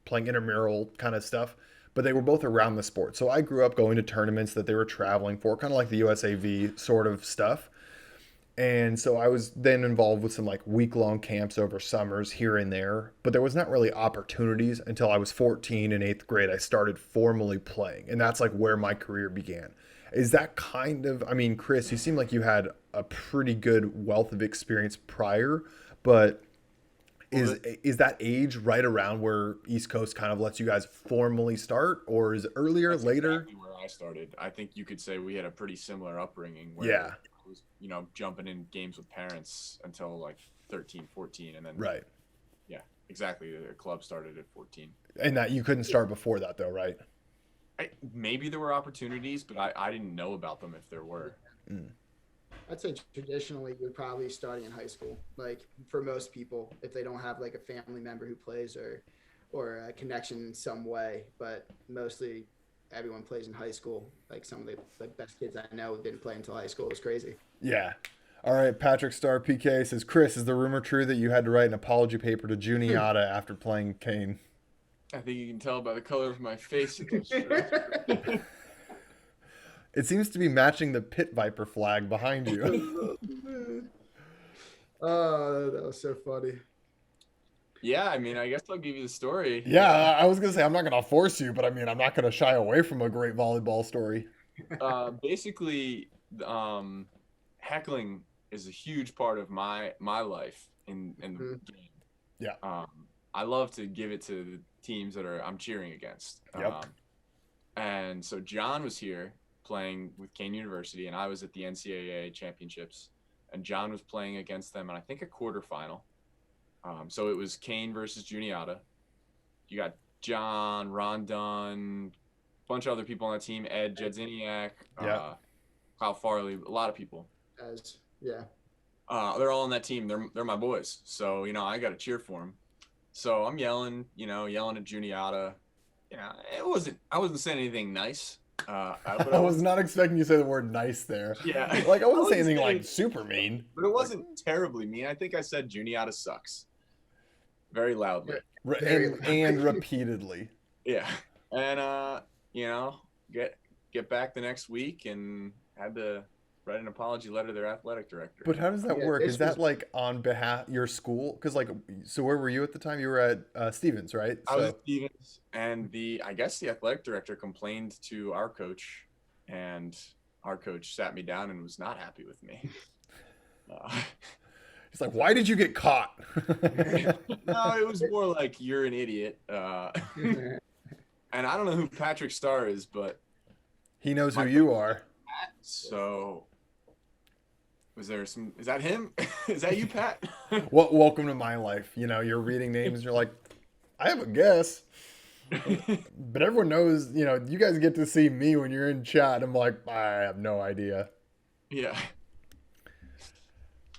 playing intramural kind of stuff. But they were both around the sport. So I grew up going to tournaments that they were traveling for, kind of like the USAV sort of stuff. And so I was then involved with some like week-long camps over summers here and there, but there was not really opportunities until I was 14 in 8th grade. I started formally playing, and that's like where my career began. Is that kind of, I mean, Chris, you seem like you had a pretty good wealth of experience prior, but Well, is that age right around where East Coast kind of lets you guys formally start, or is it earlier, that's later? exactly where I started. I think you could say we had a pretty similar upbringing where Yeah, I was, jumping in games with parents until like 13, 14, and then right. yeah, exactly. The club started at 14. And that you couldn't start before that though, right? Maybe there were opportunities, but I didn't know about them if there were. Mm. I'd say traditionally you're probably starting in high school. Like for most people, if they don't have like a family member who plays or a connection in some way, but mostly everyone plays in high school. Like some of the best kids I know didn't play until high school. It was crazy. Yeah. All right, Patrick Star PK says, Chris, is the rumor true that you had to write an apology paper to Juniata after playing Kane? I think you can tell by the color of my face. It seems to be matching the Pit Viper flag behind you. Oh, that was so funny. Yeah, I mean, I guess I'll give you the story. Yeah, I was gonna say I'm not gonna force you, but I mean I'm not gonna shy away from a great volleyball story. Basically, heckling is a huge part of my life in the Mhm. game. Yeah. I love to give it to the teams that I'm cheering against. Yep. And so John was here playing with Kane University, and I was at the NCAA championships, and John was playing against them, and I think a quarterfinal. So it was Kane versus Juniata. You got John, Ron Dunn, a bunch of other people on the team, Ed Jedziniak, Yeah. Kyle Farley, a lot of people. Yeah. They're all on that team. They're my boys. So, I got to cheer for them. So I'm yelling at Juniata. I wasn't saying anything nice. But I was not expecting you to say the word nice there. Yeah. Like I wasn't saying anything saying- like super mean. But it wasn't terribly mean. I think I said Juniata sucks very loudly. And repeatedly. Yeah. And get back the next week and had to write an apology letter to their athletic director. But how does that Yeah, work? this Is that was- like on behalf your school? Because like, so where were you at the time? You were at Stevens, right? I was at Stevens, and I guess the athletic director complained to our coach, and our coach sat me down and was not happy with me. He's like, why did you get caught? No, it was more like you're an idiot. And I don't know who Patrick Star is, but He knows who you are. so is that him? Is that you, Pat? Well, welcome to my life. You're reading names. You're like, I have a guess, but everyone knows. You guys get to see me when you're in chat. I'm like, I have no idea. Yeah.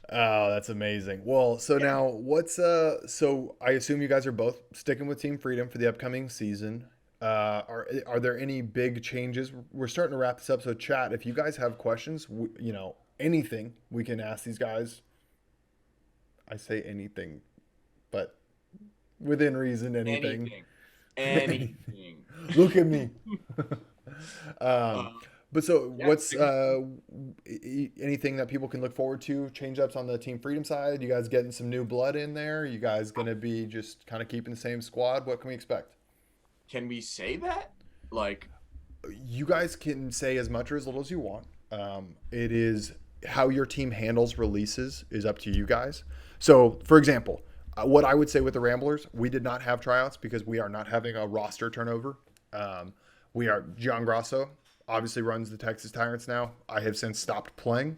Oh, that's amazing. Well, so now so I assume you guys are both sticking with Team Freedom for the upcoming season. Are there any big changes? We're starting to wrap this up. So chat, if you guys have questions, anything we can ask these guys. I say anything, but within reason, anything. Anything. Look at me. But so Yeah. what's anything that people can look forward to? Change ups on the Team Freedom side? You guys getting some new blood in there? You guys gonna be just kind of keeping the same squad? What can we expect? Can we say that? Like, You guys can say as much or as little as you want. It is how your team handles releases is up to you guys. So, for example, what I would say with the Ramblers, we did not have tryouts because we are not having a roster turnover. Gian Grosso obviously runs the Texas Tyrants now. I have since stopped playing,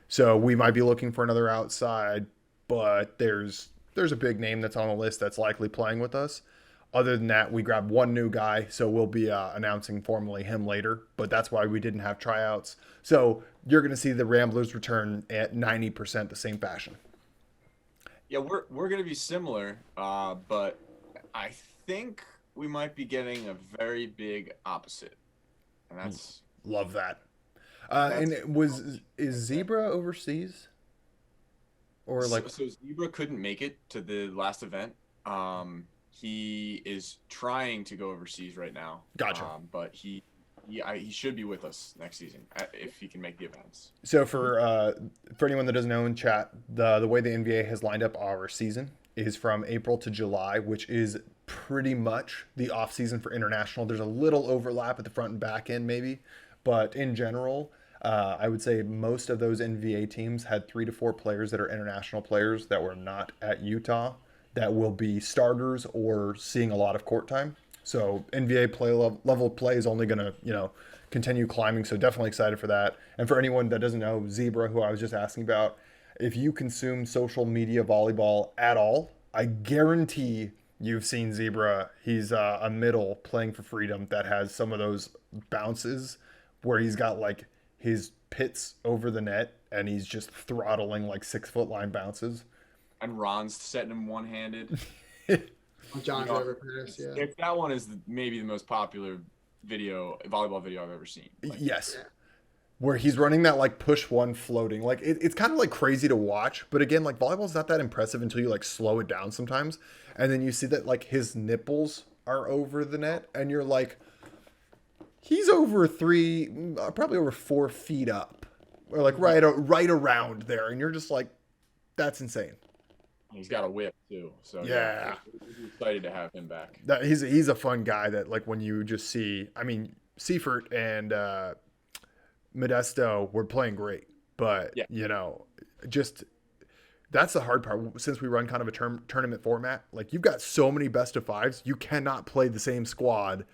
so we might be looking for another outside. But there's a big name that's on the list that's likely playing with us. Other than that, we grabbed one new guy, so we'll be announcing formally him later. But that's why we didn't have tryouts. So you're going to see the Ramblers return at 90% the same fashion. yeah, we're gonna be similar, but I think we might be getting a very big opposite, and that's Love that. And is Zebra overseas? Or like, so Zebra couldn't make it to the last event. He is trying to go overseas right now. Gotcha. But he he should be with us next season if he can make the events. So for anyone that doesn't know in chat, the way the NBA has lined up our season is from April to July, which is pretty much the off season for international. There's a little overlap at the front and back end maybe, but in general, I would say most of those NBA teams had 3 to 4 players that are international players that were not at Utah that will be starters or seeing a lot of court time. So NBA level play is only going to, continue climbing. So definitely excited for that. And for anyone that doesn't know, Zebra, who I was just asking about, if you consume social media volleyball at all, I guarantee you've seen Zebra. He's a middle playing for Freedom that has some of those bounces where he's got like his pits over the net and he's just throttling like 6-foot line bounces. And Ron's setting him one-handed. John's overpass, yeah. If that one is maybe the most popular volleyball video I've ever seen. Like, yes. Yeah. Where he's running that like push one floating. Like it's kind of like crazy to watch. But again, like volleyball's not that impressive until you like slow it down sometimes. And then you see that like his nipples are over the net and you're like, he's over probably over 4 feet up. Or like right around there. And you're just like, that's insane. He's got a whip too, so yeah, we're excited to have him back. He's a fun guy that like when you just see, I mean, Seifert and Modesto were playing great, but just that's the hard part. Since we run kind of a tournament format, like you've got so many best of fives, you cannot play the same squad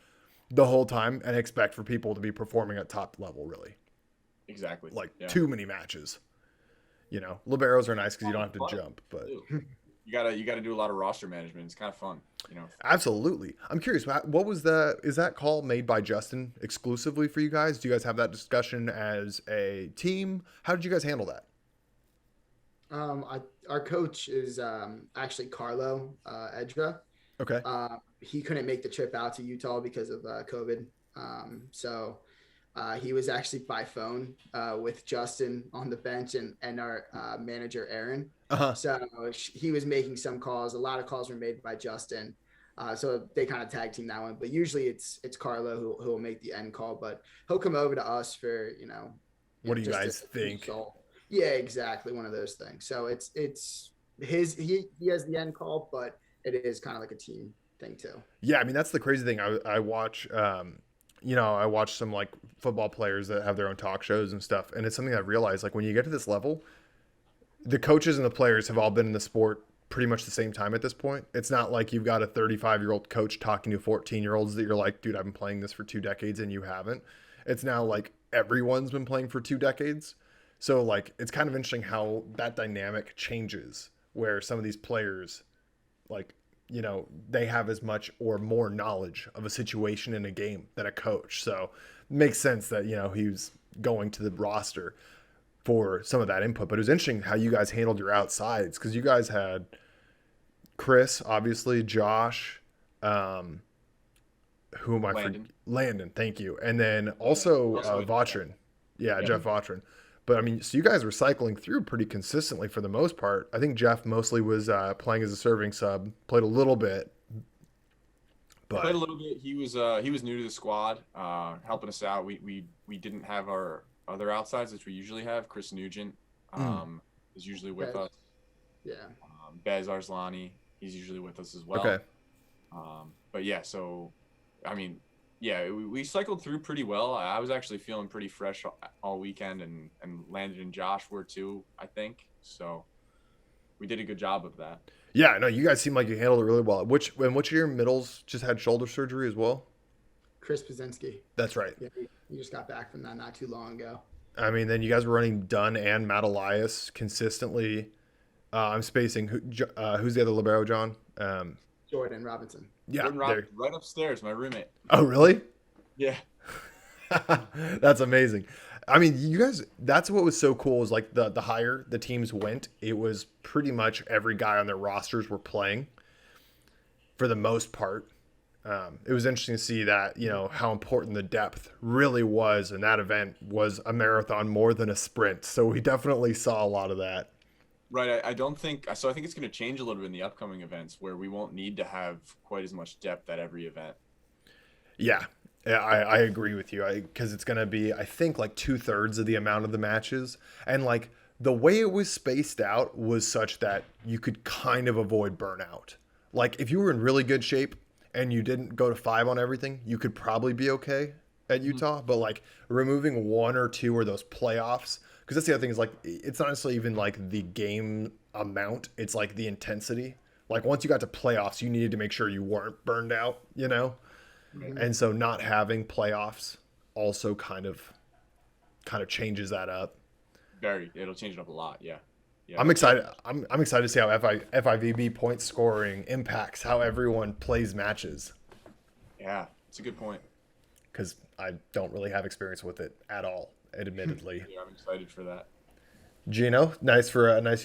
the whole time and expect for people to be performing at top level. Really, exactly. Like too many matches. Liberos are nice because you don't have to jump, but you gotta do a lot of roster management. It's kind of fun, Absolutely. I'm curious, what was is that call made by Justin exclusively for you guys? Do you guys have that discussion as a team? How did you guys handle that? Our coach is actually Carlo Edra. Okay. He couldn't make the trip out to Utah because of COVID. So he was actually by phone with Justin on the bench and our manager, Aaron. Uh-huh. So he was making some calls. A lot of calls were made by Justin. So they kind of tag team that one. But usually it's Carlo who will make the end call. But he'll come over to us for, what do you guys think? Yeah, exactly. One of those things. So it's he has the end call, but it is kind of like a team thing too. Yeah, I mean, that's the crazy thing. I watch I watch some like football players that have their own talk shows and stuff. And it's something I realized, like when you get to this level, the coaches and the players have all been in the sport pretty much the same time at this point. It's not like you've got a 35-year-old coach talking to 14-year-olds that you're like, dude, I've been playing this for 2 decades and you haven't. It's now like everyone's been playing for 2 decades. So like, it's kind of interesting how that dynamic changes where some of these players like, they have as much or more knowledge of a situation in a game than a coach. So it makes sense that, he was going to the roster for some of that input. But it was interesting how you guys handled your outsides because you guys had Chris, obviously, Josh, who am I forgetting? Landon, thank you. And then also Vaughan. Yeah, Jeff Vaughan. But I mean, so you guys were cycling through pretty consistently for the most part. I think Jeff mostly was playing as a serving sub, played a little bit. But played a little bit. He was new to the squad, helping us out. We didn't have our other outsides, which we usually have. Chris Nugent is usually with us. Yeah. Bez Arslani, he's usually with us as well. Okay. But yeah, so I mean, yeah, we cycled through pretty well. I was actually feeling pretty fresh all weekend, and Landon and Josh were too, I think. So we did a good job of that. Yeah, no, you guys seem like you handled it really well. Which of your middles just had shoulder surgery as well? Chris Pazinski. That's right. Yeah, he just got back from that not too long ago. I mean, then you guys were running Dunn and Matt Elias consistently. I'm spacing. Who's the other libero, John? Jordan Robinson. Yeah, right upstairs, my roommate. Oh, really? Yeah. That's amazing. I mean, you guys, that's what was so cool is like the higher the teams went, it was pretty much every guy on their rosters were playing for the most part. It was interesting to see that, how important the depth really was. And that event was a marathon more than a sprint. So we definitely saw a lot of that. Right. I think it's going to change a little bit in the upcoming events where we won't need to have quite as much depth at every event. Yeah. Yeah, I agree with you. Because it's gonna be, I think, like 2/3 of the amount of the matches, and like the way it was spaced out was such that you could kind of avoid burnout. Like if you were in really good shape and you didn't go to five on everything, you could probably be okay at Mhm. Utah. But like removing one or two or those playoffs, because that's the other thing is like it's not necessarily even like the game amount; it's like the intensity. Like once you got to playoffs, you needed to make sure you weren't burned out, you know? Right. Mhm. And so not having playoffs also kind of changes that up. It'll change it up a lot. Yeah. Yeah. I'm That's the excited. I'm excited to see how FIVB point scoring impacts how everyone plays matches Yeah. It's a good point. because I don't really have experience with it at all, admittedly. Yeah, I'm excited for that. Gino, nice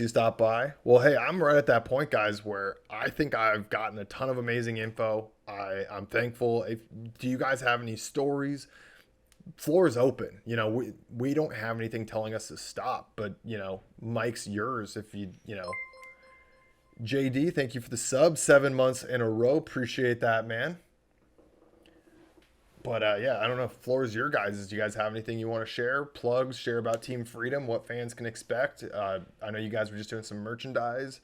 you stopped by. Well, hey, I'm right at that point, guys, where I think I've gotten a ton of amazing info. I'm thankful. Do you guys have any stories? Floor is open. We don't have anything telling us to stop, but Mike's yours if you. JD, thank you for the sub, 7 months in a row. Appreciate that, man. But yeah, I don't know. Floor is your guys'. Do you guys have anything you want to share? Plugs, share about Team Freedom, what fans can expect. I know you guys were just doing some merchandise.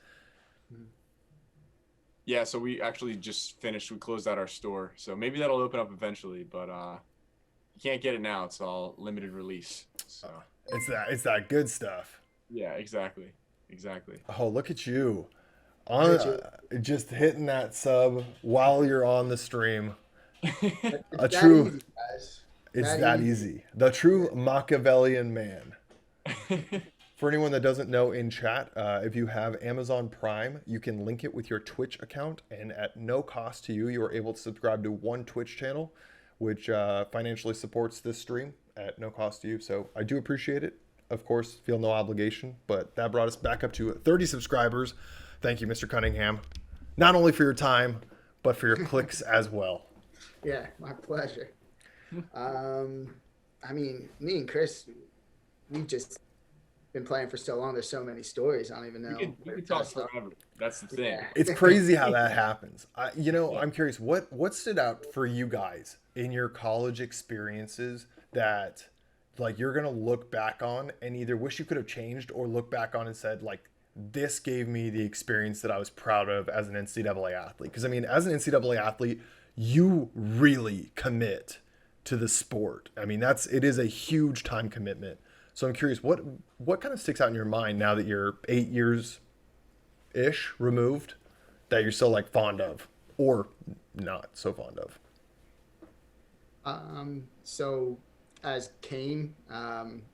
Yeah. So we actually just finished. We closed out our store. So maybe that'll open up eventually, but you can't get it now. It's all limited release. So It's that good stuff. yeah, exactly. Exactly. Oh, look at you. Look On at you. just hitting that sub while you're on the stream. It's A that true easy, guys. It's that easy. The true Machiavellian man. For anyone that doesn't know in chat, if you have Amazon Prime, you can link it with your Twitch account, and at no cost to you, you are able to subscribe to one Twitch channel, which financially supports this stream at no cost to you. So I do appreciate it. Of course, feel no obligation, but that brought us back up to 30 subscribers. Thank you, Mr. Cunningham, not only for your time, but for your clicks as well. Yeah, my pleasure. I mean, me and Chris, we've just been playing for so long. There's so many stories. I don't even know. We could talk forever. That's the thing. Yeah. It's crazy how that happens. I'm curious, what stood out for you guys in your college experiences that like you're gonna look back on and either wish you could have changed or look back on and said like this gave me the experience that I was proud of as an NCAA athlete. Because I mean, as an NCAA athlete, you really commit to the sport. I mean, it is a huge time commitment. So I'm curious, what kind of sticks out in your mind now that you're 8 years ish removed that you're still like fond of or not so fond of? So as Kane,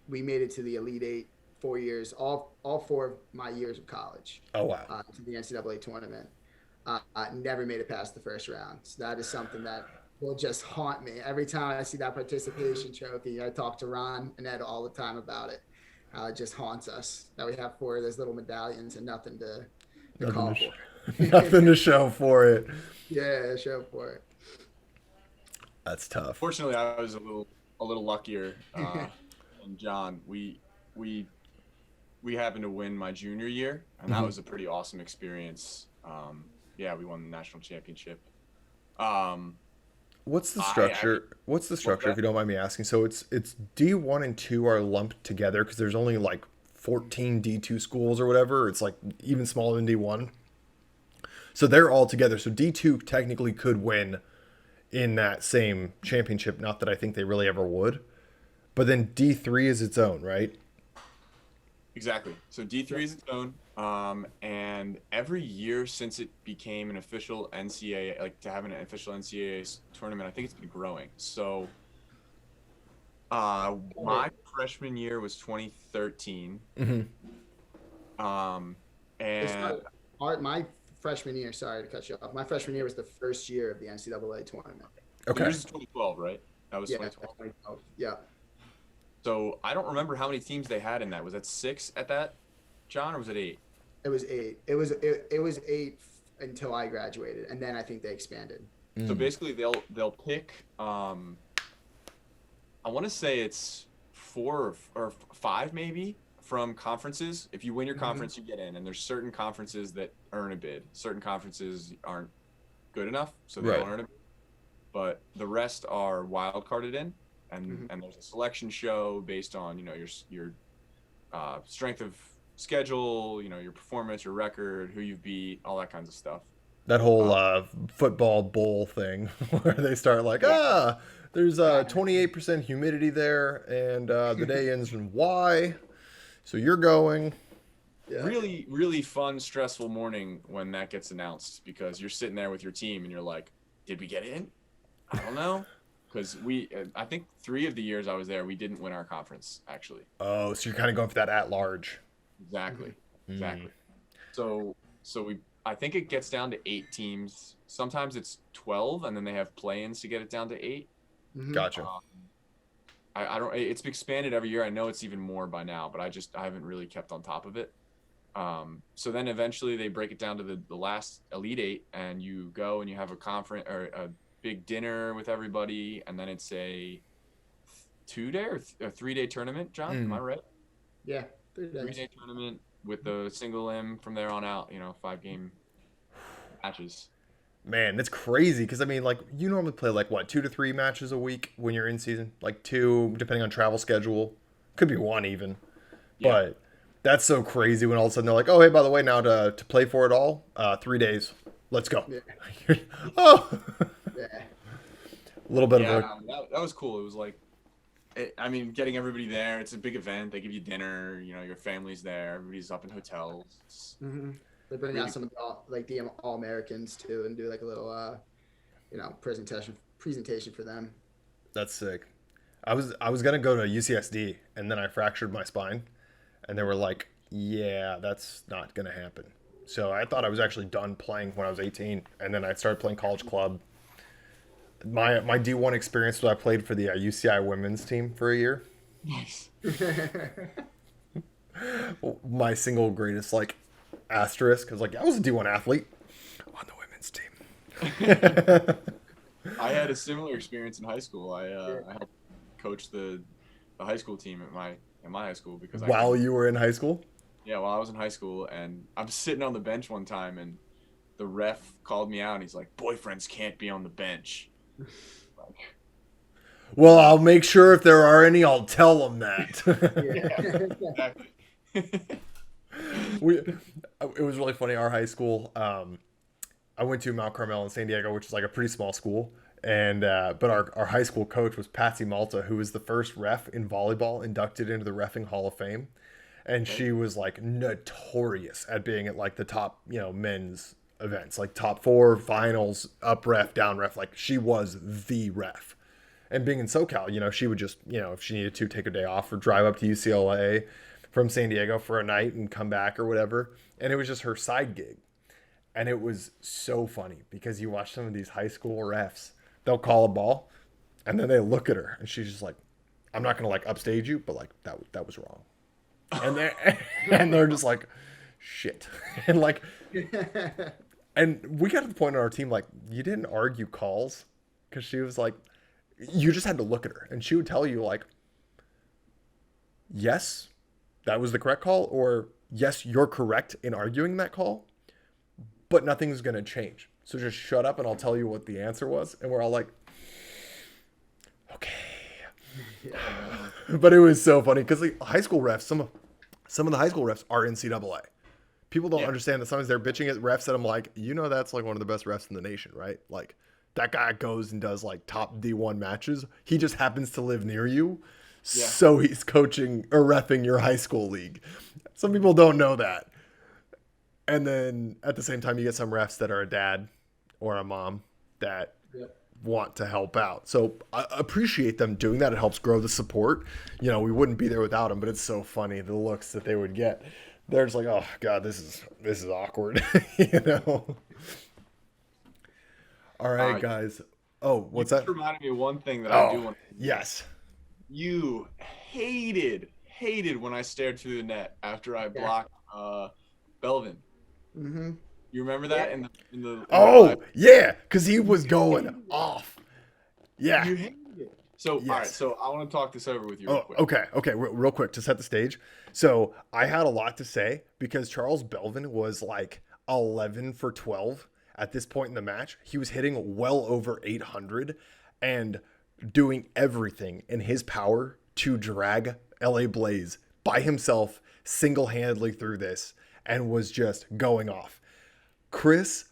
we made it to the Elite Eight 4 years, all 4 of my years of college, Oh wow. to the NCAA tournament. I never made it past the first round. So that is something that will just haunt me. Every time I see that participation trophy, I talk to Ron and Ed all the time about it. It just haunts us that we have 4 of those little medallions and nothing to Nothing call to, for. nothing to show for it. Yeah, show for it. That's tough. Fortunately, I was a little luckier than John. We happened to win my junior year, and that was a pretty awesome experience. Yeah, we won the national championship. What's the I structure? What's the structure, if that? you don't mind me asking? So it's D1 and 2 are lumped together because there's only like 14 D2 schools or whatever. It's like even smaller than D1. So they're all together. So D2 technically could win in that same championship. Not that I think they really ever would. But then D3 is its own, right? Exactly. So D3 is its own. And every year since it became an official NCAA, like to have an official NCAA tournament, I think it's been growing. So my freshman year was 2013. And My freshman year, sorry to cut you off. My freshman year was the first year of the NCAA tournament. Okay. yours is 2012, right? That was Yeah, 2012. 2012. Yeah. So I don't remember how many teams they had in that. Was that 6 at that, John, or was it 8? It was 8. It was 8 until I graduated, and then I think they expanded. So basically, they'll pick. I want to say it's 4 or 5 maybe from conferences. If you win your conference, you get in, and there's certain conferences that earn a bid. Certain conferences aren't good enough, so they Right. don't earn a bid. but the rest are wild carded in, and there's a selection show based on your strength of schedule, your performance, your record, who you've beat, all that kinds of stuff. That whole football bowl thing where they start like, there's 28% humidity there, and the day ends in Y, so you're going. Yeah. Really, really fun, stressful morning when that gets announced, because you're sitting there with your team and you're like, did we get in? I don't know. Because I think 3 of the years I was there, we didn't win our conference, actually. Oh, so you're kind of going for that at large. Exactly. So I think it gets down to 8 teams. Sometimes it's 12, and then they have play-ins to get it down to 8. Gotcha. I don't. It's expanded every year. I know it's even more by now, but I haven't really kept on top of it. So then eventually they break it down to the last Elite 8, and you go and you have a conference or a big dinner with everybody, and then it's a 2-day or a 3-day tournament. John, am I right? Yeah, 3 days. 3-day tournament with the single M from there on out. 5-game matches. Man, that's crazy because I mean, like, you normally play like what, 2 to 3 matches a week when you're in season, like 2 depending on travel schedule, could be 1 even, but that's so crazy when all of a sudden they're like, oh hey, by the way, now to play for it all, 3 days, let's go. Oh, Yeah. a little bit of that was cool. It was like, getting everybody there. It's a big event. They give you dinner. Your family's there. Everybody's up in hotels. They bring out some of the All-Americans too, and do like a little presentation for them. That's sick. I was gonna go to UCSD and then I fractured my spine, and they were like, yeah, that's not gonna happen. So I thought I was actually done playing when I was 18, and then I started playing college club. My D1 experience was I played for the UCI women's team for a year. Nice. My single greatest asterisk is I was a D1 athlete on the women's team. I had a similar experience in high school. I helped coach the high school team at my high school because while you were in high school. Yeah, while I was in high school, and I'm sitting on the bench one time, and the ref called me out, and he's like, "Boyfriends can't be on the bench." Well, I'll make sure if there are any, I'll tell them that. Exactly. It was really funny. Our high school, I went to Mount Carmel in San Diego, which is like a pretty small school. And but our high school coach was Patsy Malta, who was the first ref in volleyball inducted into the Reffing Hall of Fame. And she was notorious at being at the top, men's events, top 4 finals, up ref, down ref. She was the ref. And being in SoCal, she would just, if she needed to, take a day off or drive up to UCLA from San Diego for a night and come back or whatever. And it was just her side gig. And it was so funny because you watch some of these high school refs, they'll call a ball and then they look at her and she's just like, I'm not going to upstage you, but that was wrong. And they're just like, shit. And and we got to the point on our team, you didn't argue calls, because she was like, you just had to look at her and she would tell you yes, that was the correct call, or yes, you're correct in arguing that call, but nothing's going to change. So just shut up and I'll tell you what the answer was. And we're all like, okay. But it was so funny because high school refs, some of the high school refs are NCAA. People don't understand that sometimes they're bitching at refs that I'm like, that's one of the best refs in the nation, right? That guy goes and does top D1 matches. He just happens to live near you. Yeah. So he's coaching or reffing your high school league. Some people don't know that. And then at the same time, you get some refs that are a dad or a mom that want to help out. So I appreciate them doing that. It helps grow the support. We wouldn't be there without them, but it's so funny, the looks that they would get. They're just like, oh God, this is awkward. All right, guys. Oh, what's that? Reminded me of one thing that I do want to. Yes. You hated when I stared through the net after I blocked Belvin. Mm-hmm. You remember that in the yeah, because he was going off. Yeah. You hated it. So all right, so I want to talk this over with you real quick. Okay, real quick to set the stage. So I had a lot to say because Charles Belvin was 11 for 12 at this point in the match, he was hitting well over 800 and doing everything in his power to drag LA Blaze by himself single-handedly through this and was just going off. Chris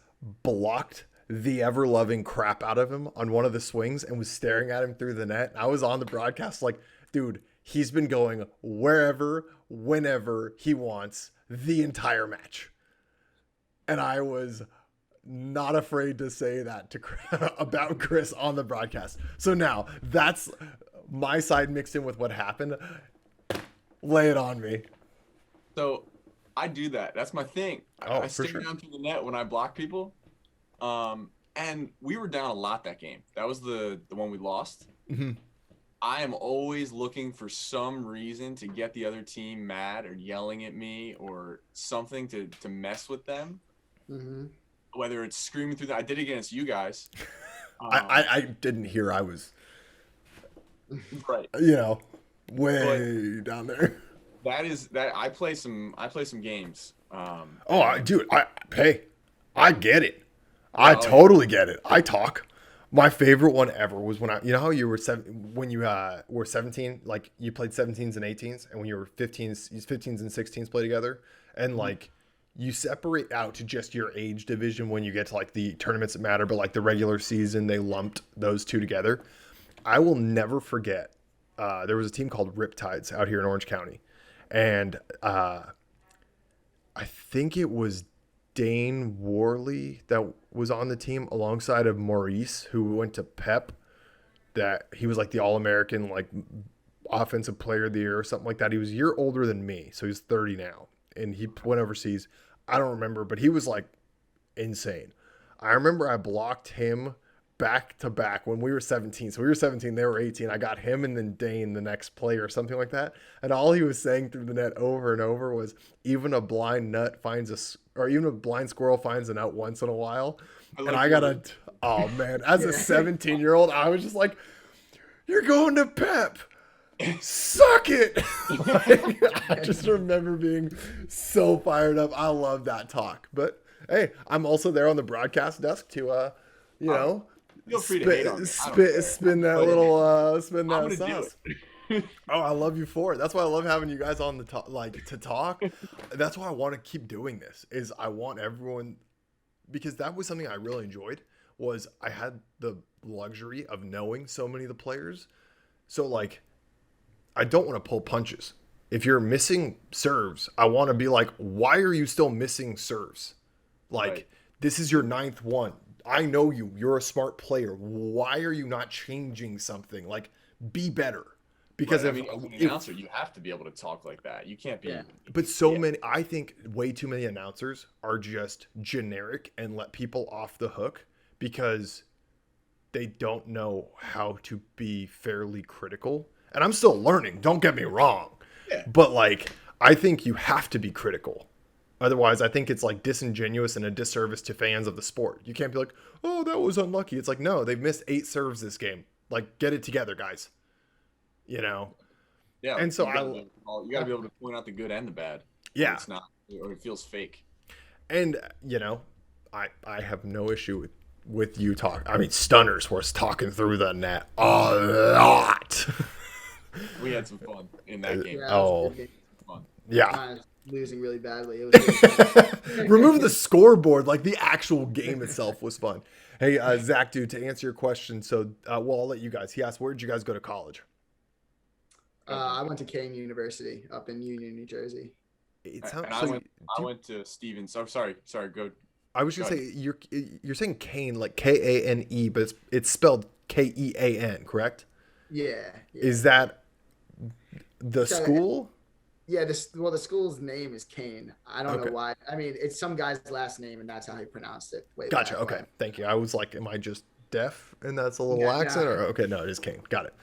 blocked the ever-loving crap out of him on one of the swings and was staring at him through the net. I was on the broadcast like, dude, he's been going wherever, whenever he wants the entire match. And I was not afraid to say that to about Chris on the broadcast. So now that's my side mixed in with what happened. Lay it on me. So I do that. That's my thing. Oh, I for stare sure. down through the net when I block people. And we were down a lot that game. That was the one we lost. Mm-hmm. I am always looking for some reason to get the other team mad or yelling at me or something to mess with them. Mm-hmm. Whether it's screaming through I did it against you guys. I didn't hear I was, Right. way down there. That I play some games. Dude, I get it. I totally get it. I talk. My favorite one ever was when how you were when you were 17, like you played 17s and 18s, and when you were 15s and 16s play together, and like you separate out to just your age division when you get to like the tournaments that matter, but like the regular season, they lumped those two together. I will never forget. There was a team called Riptides out here in Orange County, and I think it was Dane Worley that was on the team alongside of Maurice, who went to PEP. That he was like the All-American, like offensive player of the year or something like that. He was a year older than me, so he's 30 now, and he went overseas. I don't remember, but he was like insane. I remember I blocked him back to back when we were 17. So we were 17, they were 18. I got him and then Dane the next play or something like that. And all he was saying through the net over and over was, even a blind nut finds even a blind squirrel finds a nut once in a while. Oh man, as a 17-year-old, I was just like, you're going to PEP. Suck it. I just remember being so fired up. I love that talk. But hey, I'm also there on the broadcast desk to feel free to hate on me. Spin that little spin that sauce. Do Oh, I love you for it. That's why I love having you guys on the to talk. That's why I want to keep doing this. Is I want everyone, because that was something I really enjoyed. Was I had the luxury of knowing so many of the players, so like I don't want to pull punches. If you're missing serves, I want to be like, why are you still missing serves? Like, Right. This is your 9th one. I know you. You're a smart player. Why are you not changing something? Like, be better. Because as an announcer, you have to be able to talk like that. You can't be. Yeah. But many, I think way too many announcers are just generic and let people off the hook because they don't know how to be fairly critical. And I'm still learning, don't get me wrong. Yeah. But like, I think you have to be critical. Otherwise, I think it's like disingenuous and a disservice to fans of the sport. You can't be like, oh, that was unlucky. It's like, no, they've missed 8 serves this game. Like, get it together, guys. Yeah. And so you got to be able to point out the good and the bad. Yeah. It's not, or it feels fake. And, I have no issue with you Stunners was talking through the net a lot. We had some fun in that game. Yeah, Oh. Fun. Yeah. Losing really badly. It was really Remove the scoreboard. Like, the actual game itself was fun. Hey, Zach, dude, to answer your question, so, I'll let you guys. He asked, where did you guys go to college? I went to Kane University up in Union, New Jersey. I went to Stevens. Oh, sorry. Go. I was gonna say you're saying Kane like Kane, but it's spelled Kean, correct? Yeah. Is that the school? Yeah. The school's name is Kane. I don't Okay. know why. I mean, it's some guy's last name, and that's how he pronounced it. Gotcha. back Okay. when. Thank you. I was like, am I just deaf and that's a little Yeah, accent? no. Or okay, no, it is Kane. Got it.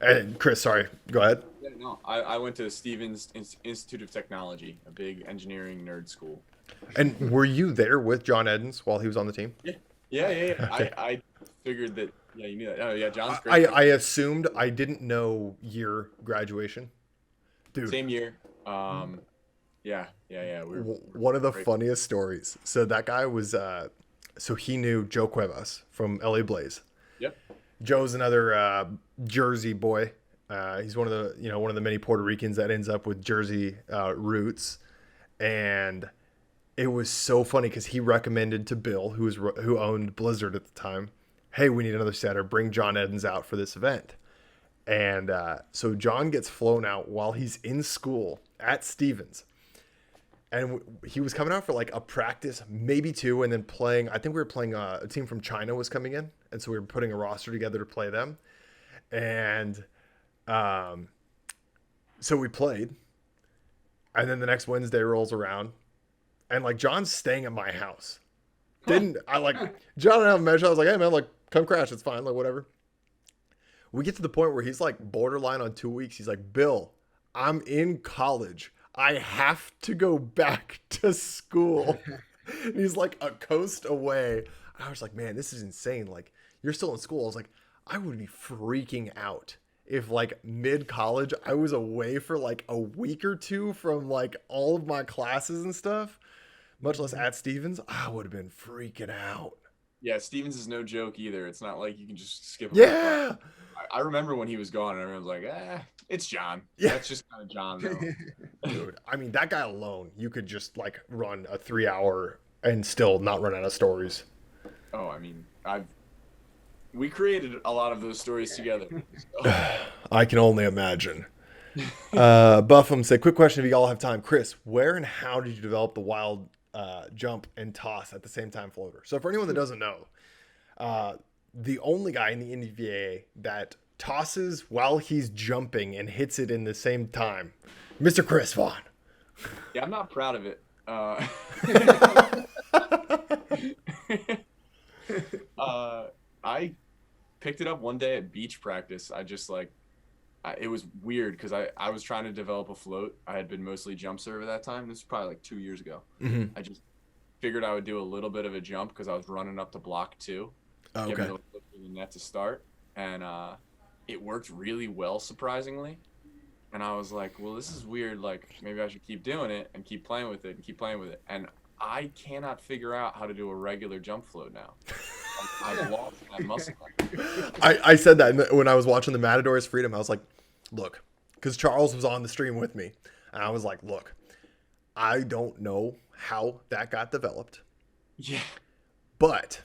And Chris, sorry. Go ahead. Yeah, no, I went to Stevens Institute of Technology, a big engineering nerd school. And were you there with John Edens while he was on the team? Yeah. Okay. I figured that. Yeah, you knew that. Oh, yeah, John's great. I assumed. I didn't know year graduation. Dude. Same year. Yeah. One of the great. funniest stories. So that guy was so he knew Joe Cuevas from LA Blaze. Yep. Joe's another Jersey boy. He's one of the many Puerto Ricans that ends up with Jersey roots, and it was so funny because he recommended to Bill, who owned Blizzard at the time, hey, we need another setter. Bring John Edens out for this event. And so John gets flown out while he's in school at Stevens. And he was coming out for like a practice, maybe two, and then playing. I think we were playing a team from China was coming in. And so we were putting a roster together to play them. And so we played. And then the next Wednesday rolls around. And like John's staying at my house. John and I have met. I was like, hey man, like come crash. It's fine. Like whatever. We get to the point where he's like borderline on 2 weeks. He's like, Bill, I'm in college. I have to go back to school. And he's like a coast away. I was like, man, this is insane. Like you're still in school. I was like, I would be freaking out if like mid-college I was away for like a week or two from like all of my classes and stuff, much less at Stevens. I would have been freaking out. Yeah, Stevens is no joke either. It's not like you can just skip. Yeah. I remember when he was gone and everyone was like, it's John. Yeah. That's just kind of John though. Dude, I mean, that guy alone, you could just like run a 3 hour and still not run out of stories. Oh, I mean, we created a lot of those stories together. So. I can only imagine. Buffum said, quick question if you all have time. Chris, where and how did you develop the wild jump and toss at the same time floater? So for anyone that doesn't know, the only guy in the NVA that tosses while he's jumping and hits it in the same time, Mr. Chris Vaughan. Yeah, I'm not proud of it. I picked it up one day at beach practice. I just it was weird because I was trying to develop a float. I had been mostly jump serve at that time. This was probably like 2 years ago. Mm-hmm. I just figured I would do a little bit of a jump because I was running up to block 2. Okay. Give me a little flip to the net to start. And it worked really well, surprisingly. And I was like, well, this is weird. Like, maybe I should keep doing it and keep playing with it and keep playing with it. And I cannot figure out how to do a regular jump float now. Like, I've lost my muscle. I said that when I was watching the Matadors Freedom. I was like, look, because Charles was on the stream with me. And I was like, look, I don't know how that got developed. Yeah. But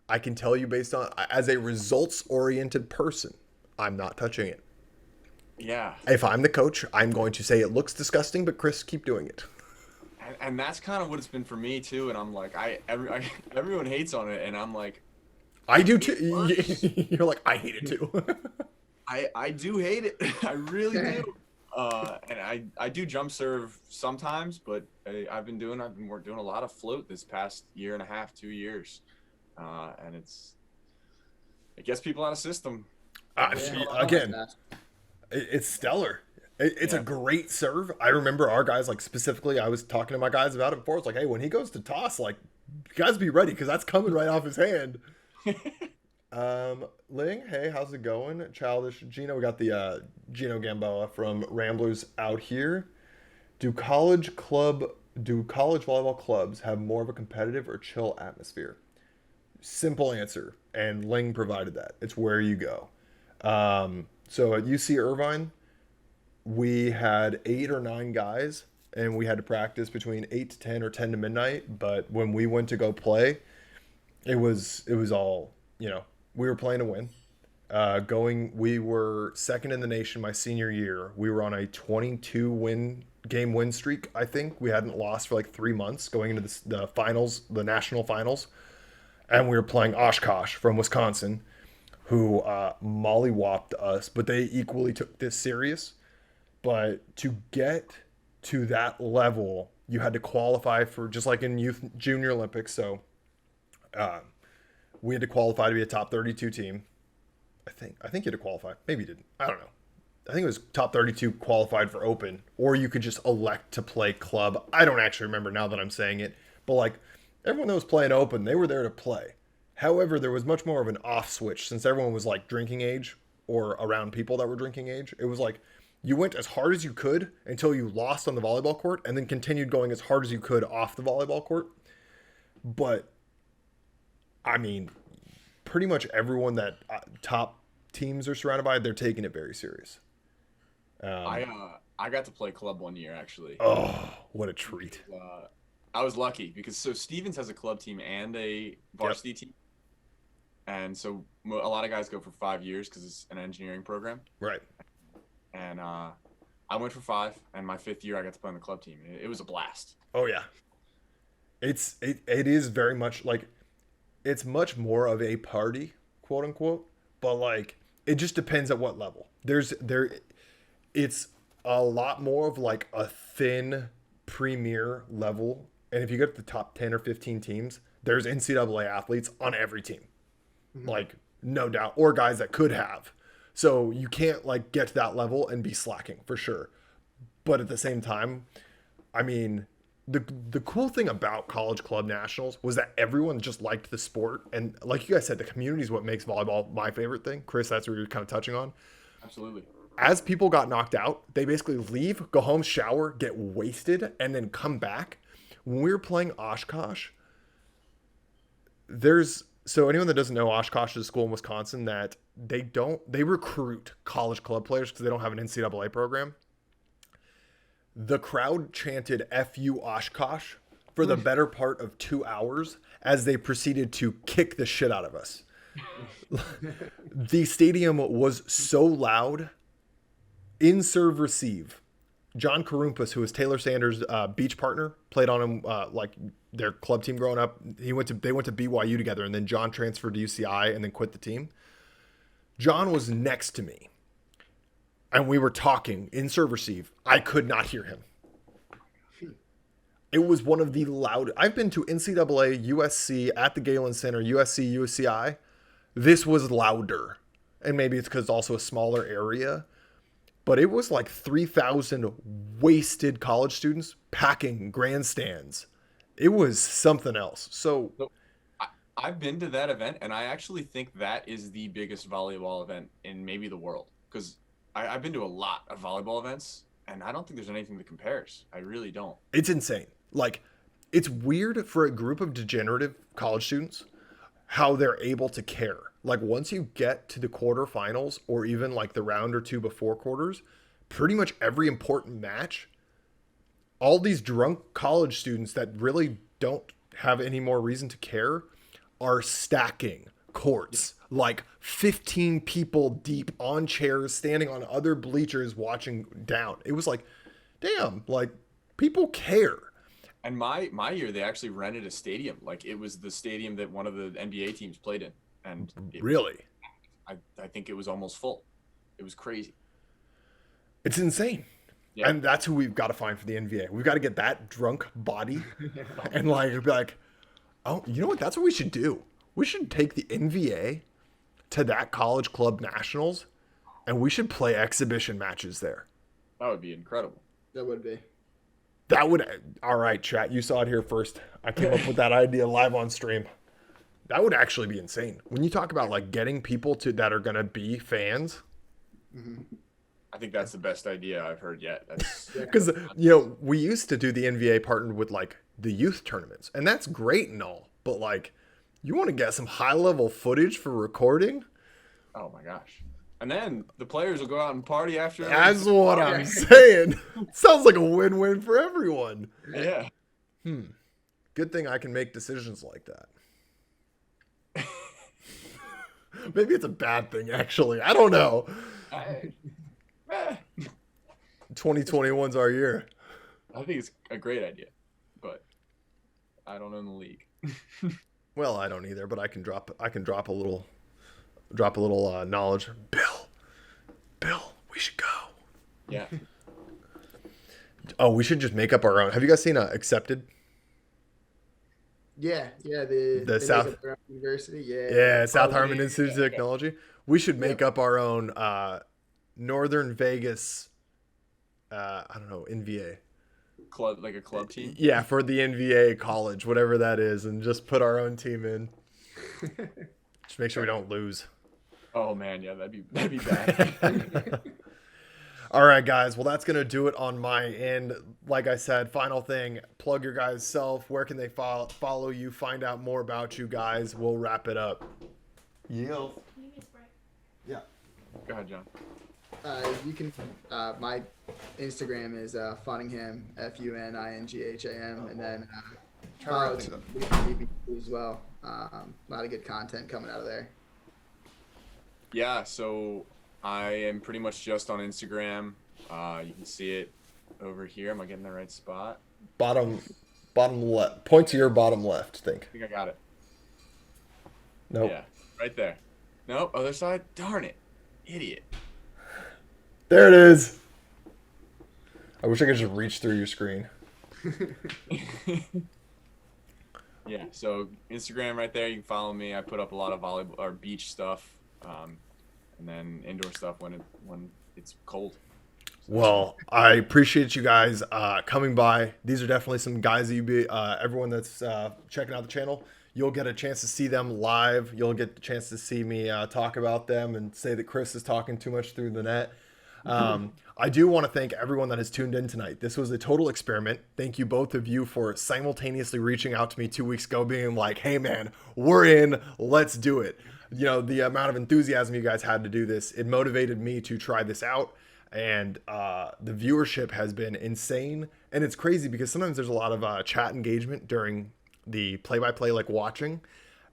I can tell you based on, as a results-oriented person, I'm not touching it. Yeah. If I'm the coach, I'm going to say it looks disgusting, but Chris, keep doing it. And that's kind of what it's been for me too. And I'm like, everyone hates on it, and I'm like, I do too. You're like, I hate it too. I do hate it. I really do. And I do jump serve sometimes, but I've been doing a lot of float this past year and a half, 2 years, and it gets people out of system. Again, it's stellar. It's a great serve. I remember our guys, like specifically, I was talking to my guys about it before. It's like, hey, when he goes to toss, like, you guys be ready because that's coming right off his hand. Ling, hey, how's it going? Childish Gino, we got the Gino Gamboa from Ramblers out here. Do college volleyball clubs have more of a competitive or chill atmosphere? Simple answer, and Ling provided that. It's where you go. So at UC Irvine, we had 8 or 9 guys, and we had to practice between 8 to 10 or 10 to midnight. But when we went to go play, it was all, we were playing to win. We were second in the nation my senior year. We were on a 22 game win streak, I think. We hadn't lost for like 3 months going into the finals, the national finals. And we were playing Oshkosh from Wisconsin, who mollywopped us, but they equally took this serious. But to get to that level, you had to qualify for, just like in youth junior Olympics. So we had to qualify to be a top 32 team. I think you had to qualify. Maybe you didn't. I don't know. I think it was top 32 qualified for open, or you could just elect to play club. I don't actually remember now that I'm saying it, but like everyone that was playing open, they were there to play. However, there was much more of an off switch since everyone was like drinking age or around people that were drinking age. It was like you went as hard as you could until you lost on the volleyball court and then continued going as hard as you could off the volleyball court. But I mean, pretty much everyone that top teams are surrounded by, they're taking it very serious. I got to play club one year actually. Oh, what a treat. I was lucky because so Stevens has a club team and a varsity team. And so a lot of guys go for 5 years because it's an engineering program. Right. And I went for 5, and my 5th year I got to play on the club team. It was a blast. Oh yeah. It is very much like, it's much more of a party, quote unquote, but like it just depends at what level. It's a lot more of like a thin premier level, and if you get the top 10 or 15 teams, there's NCAA athletes on every team. Like, no doubt, or guys that could have. So you can't like get to that level and be slacking for sure. But at the same time, I mean, the cool thing about college club nationals was that everyone just liked the sport, and like you guys said, the community is what makes volleyball my favorite thing. Chris, that's what you're kind of touching on. Absolutely. As people got knocked out, they basically leave, go home, shower, get wasted, and then come back. When we were playing Oshkosh, so anyone that doesn't know, Oshkosh is a school in Wisconsin that they recruit college club players because they don't have an NCAA program. The crowd chanted "F-U Oshkosh" for the better part of 2 hours as they proceeded to kick the shit out of us. The stadium was so loud. In serve receive, John Karumpus, who was Taylor Sanders' beach partner, played on him like their club team growing up. They went to BYU together, and then John transferred to UCI and then quit the team. John was next to me, and we were talking in serve receive. I could not hear him. It was one of the loud. I've been to NCAA, USC, at the Galen Center, USC, UCI. This was louder, and maybe it's because it's also a smaller area. But it was like 3,000 wasted college students packing grandstands. It was something else. So I've been to that event, and I actually think that is the biggest volleyball event in maybe the world. Because I've been to a lot of volleyball events, and I don't think there's anything that compares. I really don't. It's insane. Like, it's weird for a group of degenerative college students how they're able to care. Like, once you get to the quarterfinals or even like the round or two before quarters, pretty much every important match, all these drunk college students that really don't have any more reason to care are stacking courts, like 15 people deep on chairs, standing on other bleachers, watching down. It was like, damn, like people care. And my year, they actually rented a stadium. Like, it was the stadium that one of the NBA teams played in. And really, I think it was almost full. It was crazy. It's insane. Yeah. And that's who we've got to find for the NBA. We've got to get that drunk body and like be like, oh, you know what? That's what we should do. We should take the NBA to that college club nationals, and we should play exhibition matches there. That would be incredible. That would be. That would. All right, chat. You saw it here first. I came up with that idea live on stream. That would actually be insane. When you talk about like getting people to that are going to be fans. I think that's the best idea I've heard yet. Because, you know, we used to do the NBA partnered with like the youth tournaments, and that's great and all. But like, you want to get some high level footage for recording? Oh my gosh. And then the players will go out and party after. That's what I'm saying. Sounds like a win-win for everyone. Yeah. Good thing I can make decisions like that. Maybe it's a bad thing, actually. I don't know. 2021's our year. I think it's a great idea, but I don't own the league. Well, I don't either, but I can drop a little knowledge. Bill, we should go. Yeah. Oh, we should just make up our own. Have you guys seen Accepted? Yeah, the South University. Yeah, South Harmon yeah, Institute of yeah. Technology. We should make up our own Northern Vegas. I don't know, NVA. Club, like a club team. Yeah, for the NVA college, whatever that is, and just put our own team in. Just make sure we don't lose. Oh man, yeah, that'd be bad. All right, guys. Well, that's going to do it on my end. Like I said, final thing, plug your guys' self. Where can they follow you, find out more about you guys? We'll wrap it up. Yield. Yeah. Go ahead, John. You can, my Instagram is Cunningham, Funingham, and then follow TV as well. A lot of good content coming out of there. Yeah, so I am pretty much just on Instagram. You can see it over here. Am I getting the right spot? Bottom left. Point to your bottom left, I think. think I got it. Nope. Yeah, right there. Nope, other side. Darn it. Idiot. There it is. I wish I could just reach through your screen. Yeah, so Instagram right there. You can follow me. I put up a lot of volleyball or beach stuff, and then indoor stuff when it's cold. Well, I appreciate you guys coming by. These are definitely some guys that everyone that's checking out the channel, you'll get a chance to see them live. You'll get the chance to see me talk about them and say that Chris is talking too much through the net. I do want to thank everyone that has tuned in tonight. This was a total experiment. Thank you, both of you, for simultaneously reaching out to me 2 weeks ago, being like, hey, man, we're in. Let's do it. You know, the amount of enthusiasm you guys had to do this, it motivated me to try this out. And the viewership has been insane. And it's crazy because sometimes there's a lot of chat engagement during the play-by-play, like watching.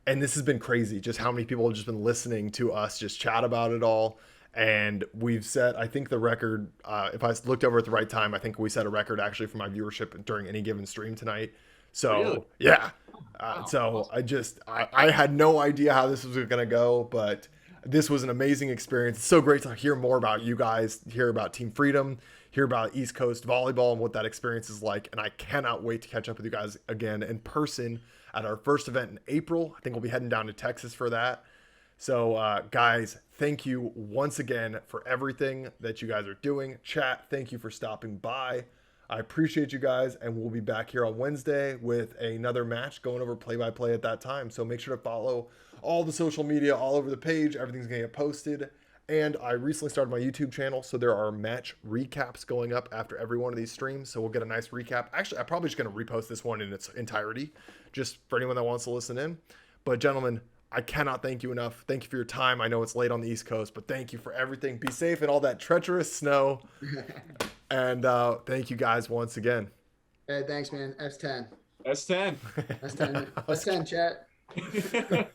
And this has been crazy, just how many people have just been listening to us just chat about it all. And we've set, I think, the record, if I looked over at the right time, I think we set a record actually for my viewership during any given stream tonight. So, really? Yeah. Wow. So I had no idea how this was going to go, but this was an amazing experience. It's so great to hear more about you guys, hear about Team Freedom, hear about East Coast volleyball and what that experience is like. And I cannot wait to catch up with you guys again in person at our first event in April. I think we'll be heading down to Texas for that. So, guys, thank you once again for everything that you guys are doing. Chat, thank you for stopping by. I appreciate you guys, and we'll be back here on Wednesday with another match going over play-by-play at that time. So make sure to follow all the social media all over the page. Everything's going to get posted. And I recently started my YouTube channel, so there are match recaps going up after every one of these streams. So we'll get a nice recap. Actually, I'm probably just going to repost this one in its entirety, just for anyone that wants to listen in. But gentlemen, I cannot thank you enough. Thank you for your time. I know it's late on the East Coast, but thank you for everything. Be safe in all that treacherous snow. And thank you guys once again. Hey, thanks, man. S10. S10. S10. S10, chat.